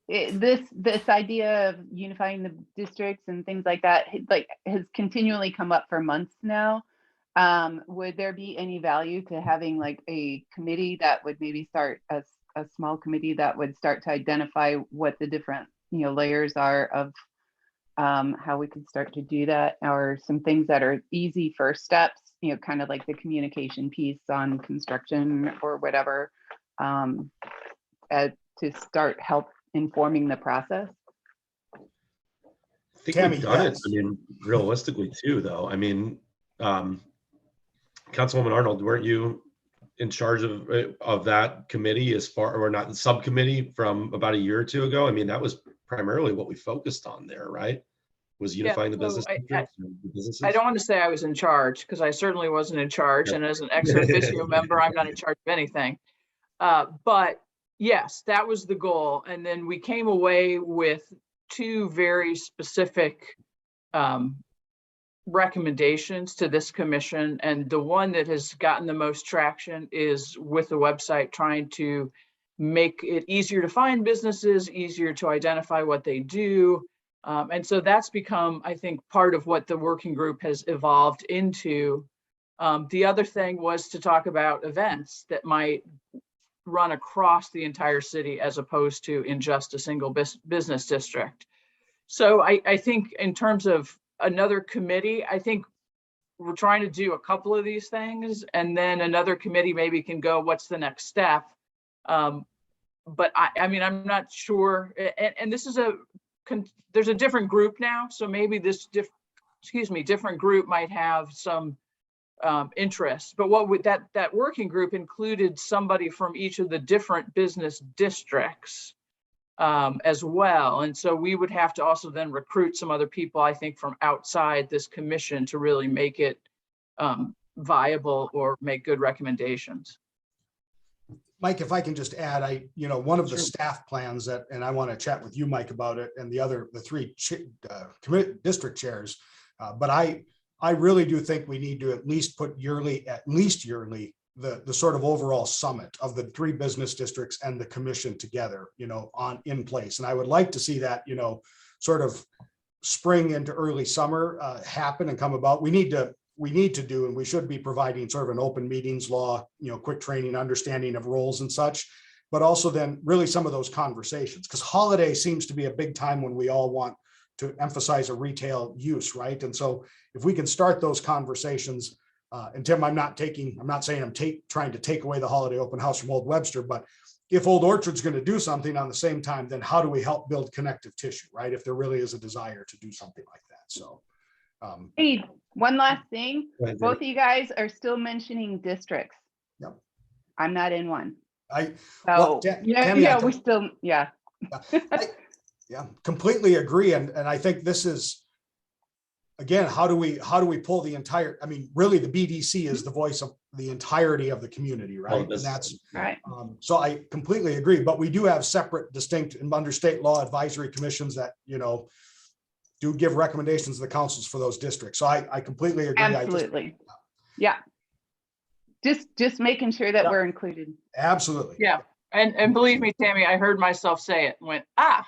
This idea of unifying the districts and things like that, like, has continually come up for months now. Would there be any value to having like a committee that would maybe start a small committee that would start to identify what the different layers are of how we could start to do that, or some things that are easy first steps, kind of like the communication piece on construction or whatever, to start help informing the process? I think Tammy, we've done yes. it. I mean, realistically too, though. I mean, Councilwoman Arnold, weren't you in charge of that committee or not subcommittee from about a year or two ago? I mean, that was primarily what we focused on there, right? Was unifying the business districts and the businesses. I don't want to say I was in charge, because I certainly wasn't in charge. Yeah. And as an ex officio member, I'm not in charge of anything. But yes, that was the goal. And then we came away with two very specific recommendations to this commission. And the one that has gotten the most traction is with the website, trying to make it easier to find businesses, easier to identify what they do. And so that's become, I think, part of what the working group has evolved into. The other thing was to talk about events that might run across the entire city as opposed to in just a single business district. So I think in terms of another committee, I think we're trying to do a couple of these things, and then another committee maybe can go, what's the next step? But I mean, I'm not sure. And this is there's a different group now. So maybe this different group might have some interest, but what would that working group included somebody from each of the different business districts as well. And so we would have to also then recruit some other people, I think, from outside this commission to really make it viable or make good recommendations. Mike, if I can just add, one of the staff plans and I want to chat with you, Mike, about it, and the three district chairs. But I really do think we need to at least yearly, the sort of overall summit of the three business districts and the commission together, in place. And I would like to see that, sort of spring into early summer happen and come about. We need to do, and we should be providing sort of an open meetings law, quick training, understanding of roles and such, but also then really some of those conversations, because holiday seems to be a big time when we all want to emphasize a retail use, right? And so if we can start those conversations, and Tim, I'm not saying I'm trying to take away the holiday open house from Old Webster, but if Old Orchard's going to do something on the same time, then how do we help build connective tissue, right? If there really is a desire to do something like that. So. Hey, one last thing. Both of you guys are still mentioning districts. Yep. I'm not in one. Tammy, we still, yeah. Yeah, completely agree. And I think this is, again, how do we pull the entire, I mean, really the BDC is the voice of the entirety of the community, right? And that's right. So I completely agree, but we do have separate, distinct and under state law advisory commissions that, do give recommendations to the councils for those districts. So I completely agree. Absolutely. Yeah. Just making sure that we're included. Absolutely. Yeah. And believe me, Tammy, I heard myself say it and went, ah.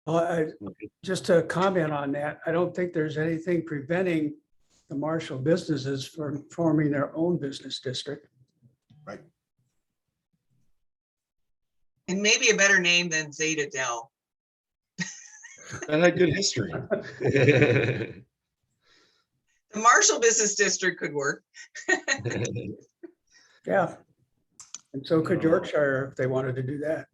Well, just to comment on that, I don't think there's anything preventing the Marshall businesses from forming their own business district. Right. And maybe a better name than Zeta Dell. That had good history. The Marshall Business District could work. Yeah. And so could Yorkshire if they wanted to do that.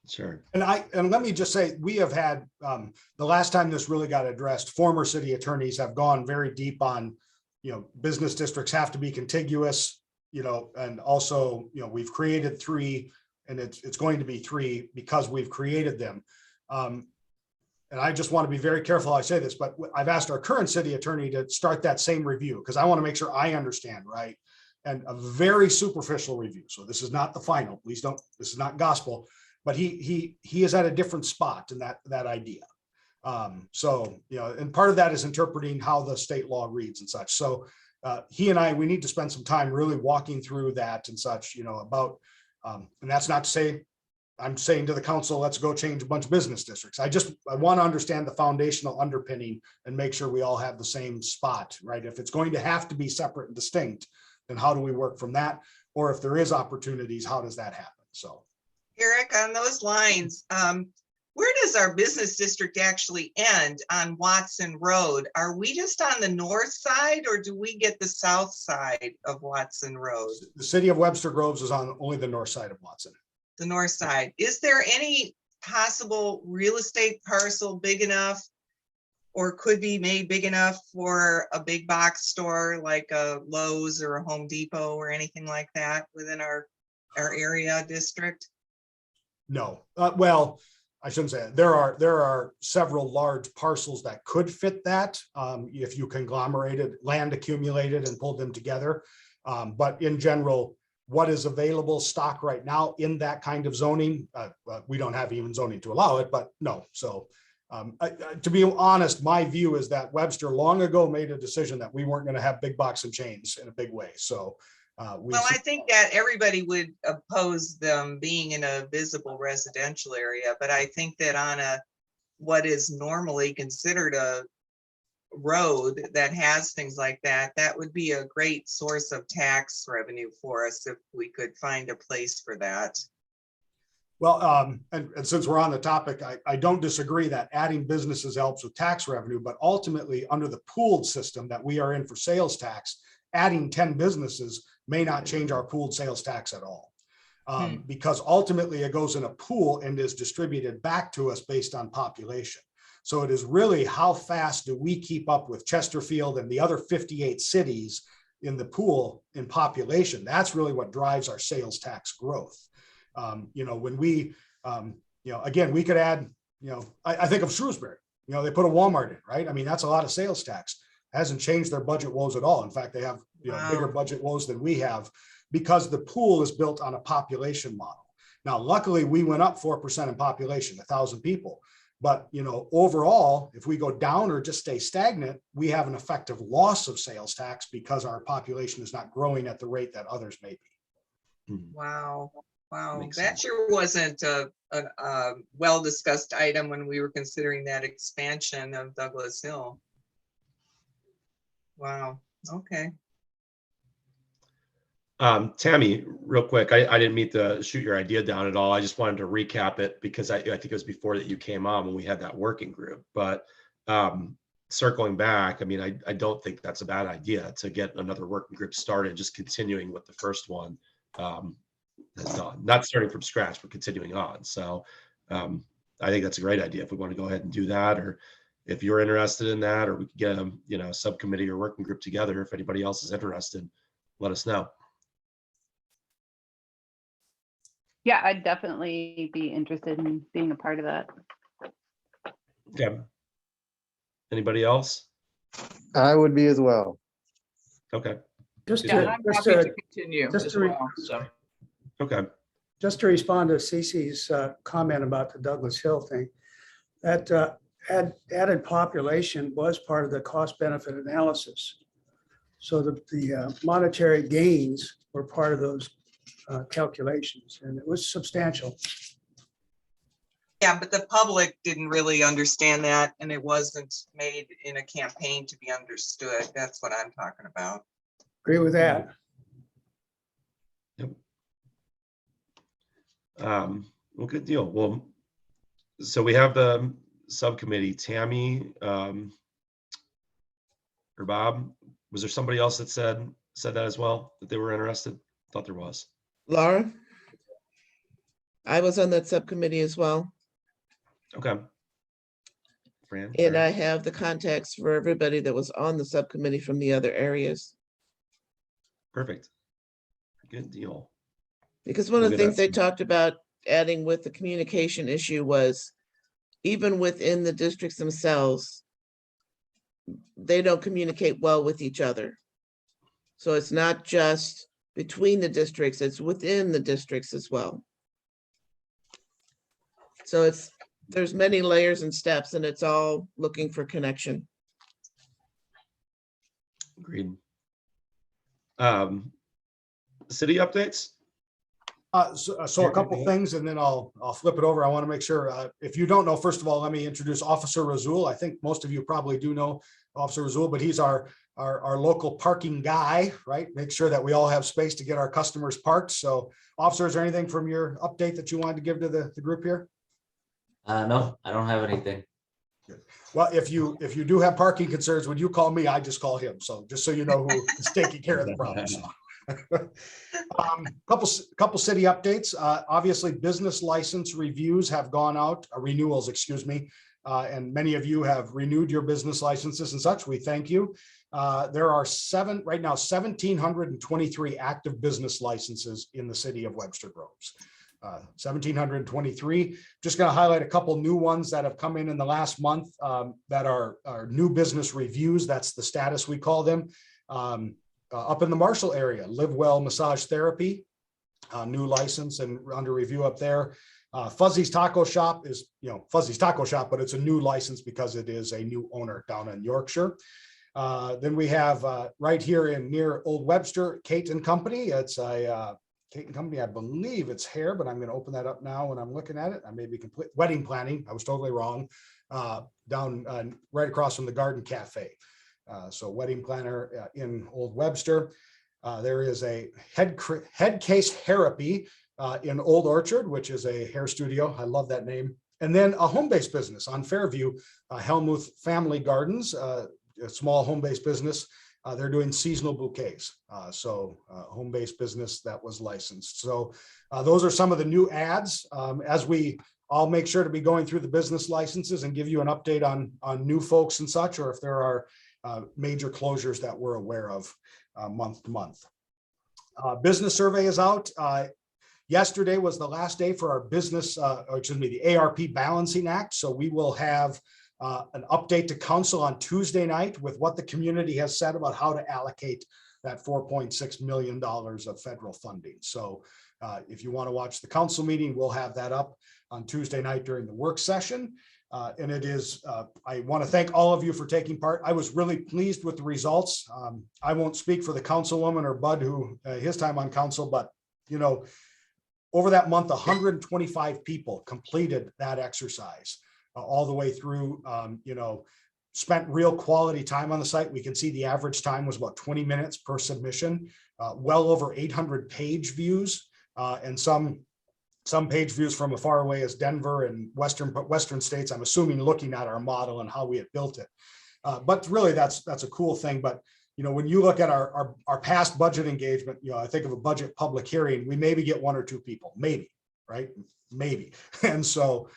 Sure. And let me just say, we have had, the last time this really got addressed, former city attorneys have gone very deep on, business districts have to be contiguous, and also, we've created 3, and it's going to be 3 because we've created them. And I just want to be very careful I say this, but I've asked our current city attorney to start that same review because I want to make sure I understand, right? And a very superficial review. So this is not the final, please don't, this is not gospel, but he is at a different spot in that idea. So, and part of that is interpreting how the state law reads and such. So he and I, we need to spend some time really walking through that and such, about, and that's not to say, I'm saying to the council, let's go change a bunch of business districts. I want to understand the foundational underpinning and make sure we all have the same spot, right? If it's going to have to be separate and distinct, then how do we work from that? Or if there is opportunities, how does that happen? So. Eric, on those lines, where does our business district actually end on Watson Road? Are we just on the north side or do we get the south side of Watson Road? The city of Webster Groves is on only the north side of Watson. The north side. Is there any possible real estate parcel big enough or could be made big enough for a big box store like a Lowe's or a Home Depot or anything like that within our area district? No, well, I shouldn't say that. There are several large parcels that could fit that if you conglomerated, land accumulated and pulled them together. But in general, what is available stock right now in that kind of zoning, we don't have even zoning to allow it, but no. So to be honest, my view is that Webster long ago made a decision that we weren't going to have big box and chains in a big way. So well, I think that everybody would oppose them being in a visible residential area, but I think that on what is normally considered a road that has things like that, that would be a great source of tax revenue for us if we could find a place for that. Well, and since we're on the topic, I don't disagree that adding businesses helps with tax revenue, but ultimately under the pooled system that we are in for sales tax, adding 10 businesses may not change our pooled sales tax at all. Because ultimately it goes in a pool and is distributed back to us based on population. So it is really how fast do we keep up with Chesterfield and the other 58 cities in the pool in population. That's really what drives our sales tax growth. When we, again, we could add, I think of Shrewsbury, they put a Walmart in, right? I mean, that's a lot of sales tax. Hasn't changed their budget woes at all. In fact, they have bigger budget woes than we have because the pool is built on a population model. Now, luckily, we went up 4% in population, 1,000 people. But, overall, if we go down or just stay stagnant, we have an effective loss of sales tax because our population is not growing at the rate that others may be. Wow. That sure wasn't a well-discussed item when we were considering that expansion of Douglas Hill. Wow. Okay. Tammy, real quick, I didn't mean to shoot your idea down at all. I just wanted to recap it because I think it was before that you came on when we had that working group. But circling back, I mean, I don't think that's a bad idea to get another working group started, just continuing what the first one has done. Not starting from scratch, but continuing on. So I think that's a great idea if we want to go ahead and do that, or if you're interested in that, or we could get a subcommittee or working group together. If anybody else is interested, let us know. Yeah, I'd definitely be interested in being a part of that. Okay. Anybody else? I would be as well. Okay. Just Yeah, and to, I'm just happy to, to continue just as to re- well, so. Okay. just to respond to Cece's comment about the Douglas Hill thing, that added population was part of the cost benefit analysis. So the monetary gains were part of those calculations, and it was substantial. Yeah, but the public didn't really understand that, and it wasn't made in a campaign to be understood. That's what I'm talking about. Agree with that. Yep. Well, good deal. Well, so we have the subcommittee. Tammy or Bob, was there somebody else that said that as well, that they were interested? Thought there was. Laura? I was on that subcommittee as well. Okay. Fran, And Sarah? I have the contacts for everybody that was on the subcommittee from the other areas. Perfect. Good deal. Because one of We'll the get things that. they talked about adding with the communication issue was even within the districts themselves, they don't communicate well with each other. So it's not just between the districts, it's within the districts as well. So there's many layers and steps, and it's all looking for connection. Agreed. City updates? So a couple things, and then I'll flip it over. I want to make sure, if you don't know, first of all, let me introduce Officer Razul. I think most of you probably do know Officer Razul, but he's our local parking guy, right? Make sure that we all have space to get our customers parked. So officer, is there anything from your update that you wanted to give to the group here? No, I don't have anything. Well, if you do have parking concerns, when you call me, I just call him. So just so you know who is taking care of the problem. So. Couple city updates. Obviously, business license reviews have gone out, renewals, excuse me, and many of you have renewed your business licenses and such. We thank you. There are right now 1,723 active business licenses in the city of Webster Groves. 1,723. Just going to highlight a couple new ones that have come in the last month that are new business reviews. That's the status we call them. Up in the Marshall area, Live Well Massage Therapy, new license and under review up there. Fuzzy's Taco Shop is, Fuzzy's Taco Shop, but it's a new license because it is a new owner down in Yorkshire. Then we have right here near Old Webster, Kate and Company. It's a Kate and Company, I believe it's hair, but I'm going to open that up now when I'm looking at it. I may be complete. Wedding planning, I was totally wrong. Down right across from the Garden Cafe. So wedding planner in Old Webster. There is a head case therapy in Old Orchard, which is a hair studio. I love that name. And then a home-based business on Fairview, Helmuth Family Gardens, a small home-based business. They're doing seasonal bouquets. So home-based business that was licensed. So those are some of the new ads. I'll make sure to be going through the business licenses and give you an update on new folks and such, or if there are major closures that we're aware of month to month. Business survey is out. Yesterday was the last day for our business, the ARP Balancing Act. So we will have an update to council on Tuesday night with what the community has said about how to allocate that $4.6 million of federal funding. So if you want to watch the council meeting, we'll have that up on Tuesday night during the work session. And it is, I want to thank all of you for taking part. I was really pleased with the results. I won't speak for the councilwoman or Bud, who his time on council, but over that month, 125 people completed that exercise all the way through, spent real quality time on the site. We can see the average time was about 20 minutes per submission, well over 800 page views, and some page views from as far away as Denver and Western states, I'm assuming, looking at our model and how we had built it. But really, that's a cool thing. But when you look at our past budget engagement, I think of a budget public hearing, we maybe get one or two people, maybe, right? Maybe. And so,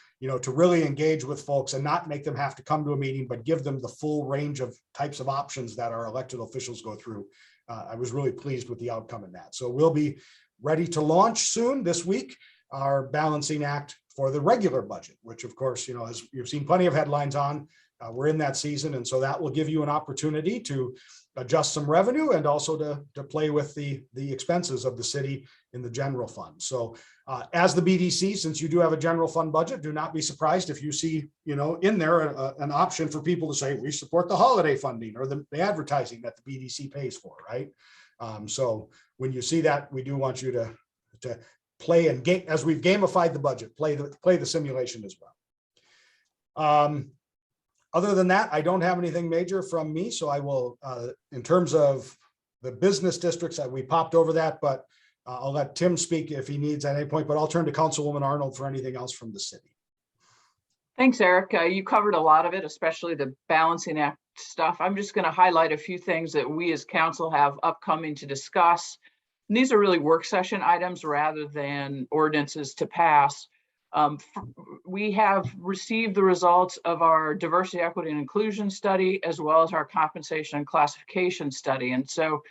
to really engage with folks and not make them have to come to a meeting, but give them the full range of types of options that our elected officials go through. I was really pleased with the outcome in that. So we'll be ready to launch soon this week, our balancing act for the regular budget, which of course, as you've seen plenty of headlines on, we're in that season. And so that will give you an opportunity to adjust some revenue and also to play with the expenses of the city in the general fund. So as the BDC, since you do have a general fund budget, do not be surprised if you see, in there an option for people to say, we support the holiday funding or the advertising that the BDC pays for, right? So when you see that, we do want you to play and game, as we've gamified the budget, play the simulation as well. Other than that, I don't have anything major from me. So I will, in terms of the business districts, that we popped over that, but I'll let Tim speak if he needs at any point, but I'll turn to Councilwoman Arnold for anything else from the city. Thanks, Eric. You covered a lot of it, especially the balancing act stuff. I'm just going to highlight a few things that we as council have upcoming to discuss. And these are really work session items rather than ordinances to pass. We have received the results of our diversity, equity, and inclusion study, as well as our compensation and classification study. And so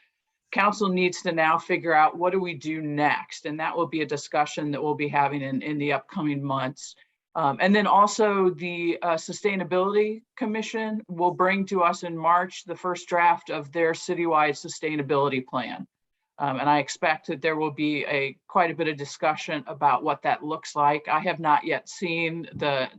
council needs to now figure out, what do we do next? And that will be a discussion that we'll be having in the upcoming months. And then also the Sustainability Commission will bring to us in March the first draft of their citywide sustainability plan. And I expect that there will be quite a bit of discussion about what that looks like. I have not yet seen the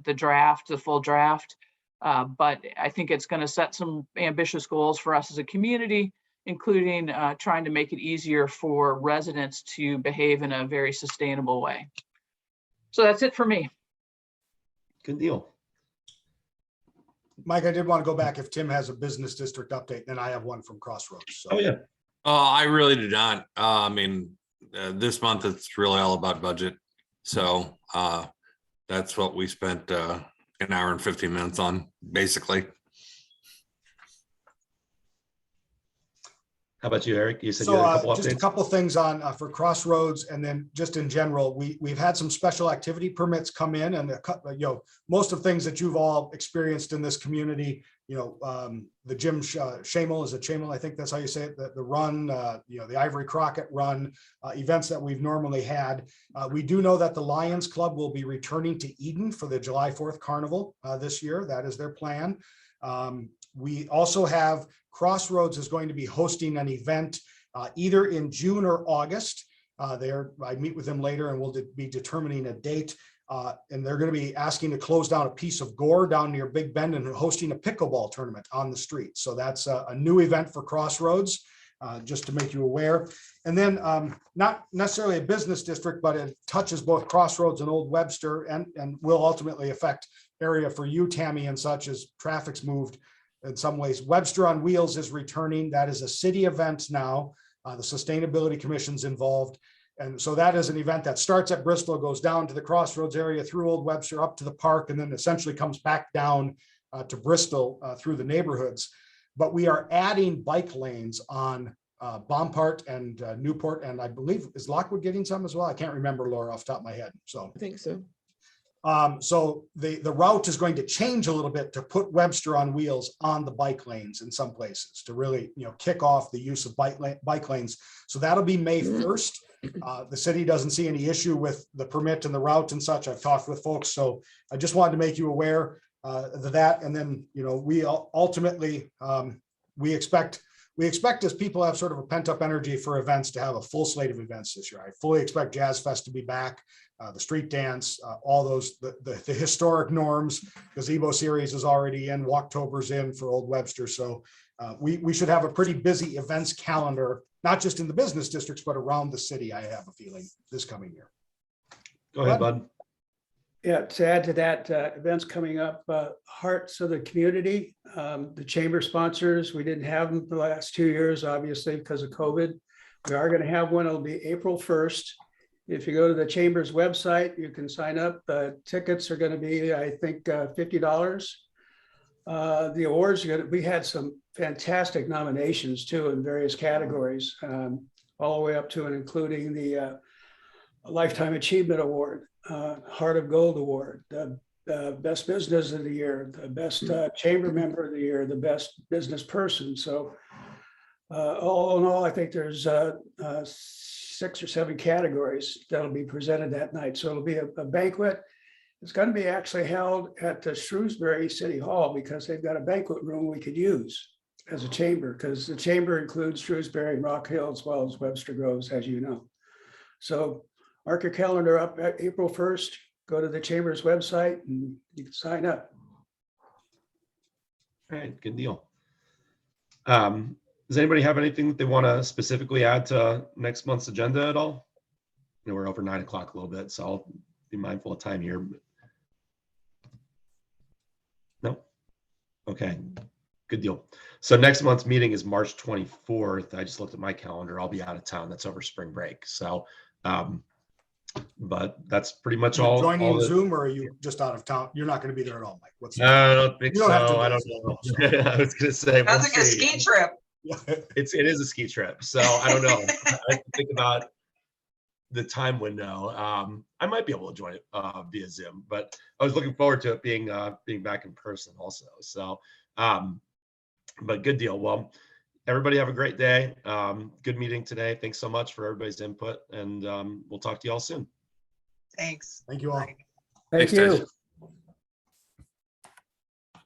full draft, but I think it's going to set some ambitious goals for us as a community, including trying to make it easier for residents to behave in a very sustainable way. So that's it for me. Good deal. Mike, I did want to go back if Tim has a business district update, then I have one from Crossroads. So. Oh, yeah. I really do not. I mean, this month it's really all about budget. So that's what we spent an hour and 15 minutes on, basically. How about you, Eric? You said So you had a couple just a updates? couple things on for Crossroads, and then just in general, we've had some special activity permits come in, and most of things that you've all experienced in this community. The Jim Shamel, is it Shamel? I think that's how you say it. The run, the Ivory Crockett run, events that we've normally had. We do know that the Lions Club will be returning to Eden for the July 4th Carnival this year. That is their plan. We also have Crossroads is going to be hosting an event either in June or August. I meet with them later, and we'll be determining a date. And they're going to be asking to close down a piece of gore down near Big Bend and hosting a pickleball tournament on the street. So that's a new event for Crossroads, just to make you aware. And then not necessarily a business district, but it touches both Crossroads and Old Webster, and will ultimately affect area for you, Tammy, and such, as traffic's moved in some ways. Webster on Wheels is returning. That is a city event now. The Sustainability Commission's involved. And so that is an event that starts at Bristol, goes down to the Crossroads area, through Old Webster, up to the park, and then essentially comes back down to Bristol through the neighborhoods. But we are adding bike lanes on Bompart and Newport, and I believe, is Lockwood getting some as well? I can't remember, Laura, off the top of my head. So I think so. So the route is going to change a little bit to put Webster on Wheels on the bike lanes in some places to really, kick off the use of bike lanes. So that'll be May 1st. The city doesn't see any issue with the permit and the route and such. I've talked with folks, so I just wanted to make you aware of that. And then, we ultimately, we expect as people have sort of a pent up energy for events to have a full slate of events this year. I fully expect Jazz Fest to be back, the street dance, all those, the historic norms. Gazebo series is already in, Walktober's in for Old Webster. So we should have a pretty busy events calendar, not just in the business districts, but around the city, I have a feeling, this coming year. Go ahead, Bud. Yeah, to add to that, events coming up, Hearts of the Community, the chamber sponsors, we didn't have them the last 2 years, obviously, because of COVID. We are going to have one. It'll be April 1st. If you go to the chamber's website, you can sign up. Tickets are going to be, I think, $50. The awards, we had some fantastic nominations too in various categories, all the way up to and including the Lifetime Achievement Award, Heart of Gold Award, the Best Business of the Year, the Best Chamber Member of the Year, the Best Business Person. So all in all, I think there's 6 or 7 categories that'll be presented that night. So it'll be a banquet. It's going to be actually held at the Shrewsbury City Hall, because they've got a banquet room we could use as a chamber, because the chamber includes Shrewsbury and Rock Hill, as well as Webster Groves, as you know. So mark your calendar up at April 1st, go to the chamber's website and you can sign up. All right, good deal. Does anybody have anything that they want to specifically add to next month's agenda at all? We're over 9 o'clock a little bit, so I'll be mindful of time here. No? Okay, good deal. So next month's meeting is March 24th. I just looked at my calendar. I'll be out of town. That's over spring break. So, but that's pretty much all. Joining Zoom, or are you just out of town? You're not going to be there at all, Mike. No, I don't think so. I don't know. I was going to say. Sounds like a ski trip. it is a ski trip. So I don't know. I have to think about the time window. I might be able to join it via Zoom, but I was looking forward to it being back in person also. So, but good deal. Well, everybody have a great day. Good meeting today. Thanks so much for everybody's input, and we'll talk to you all soon. Thanks. Thank you all. Thank Thanks, guys. you.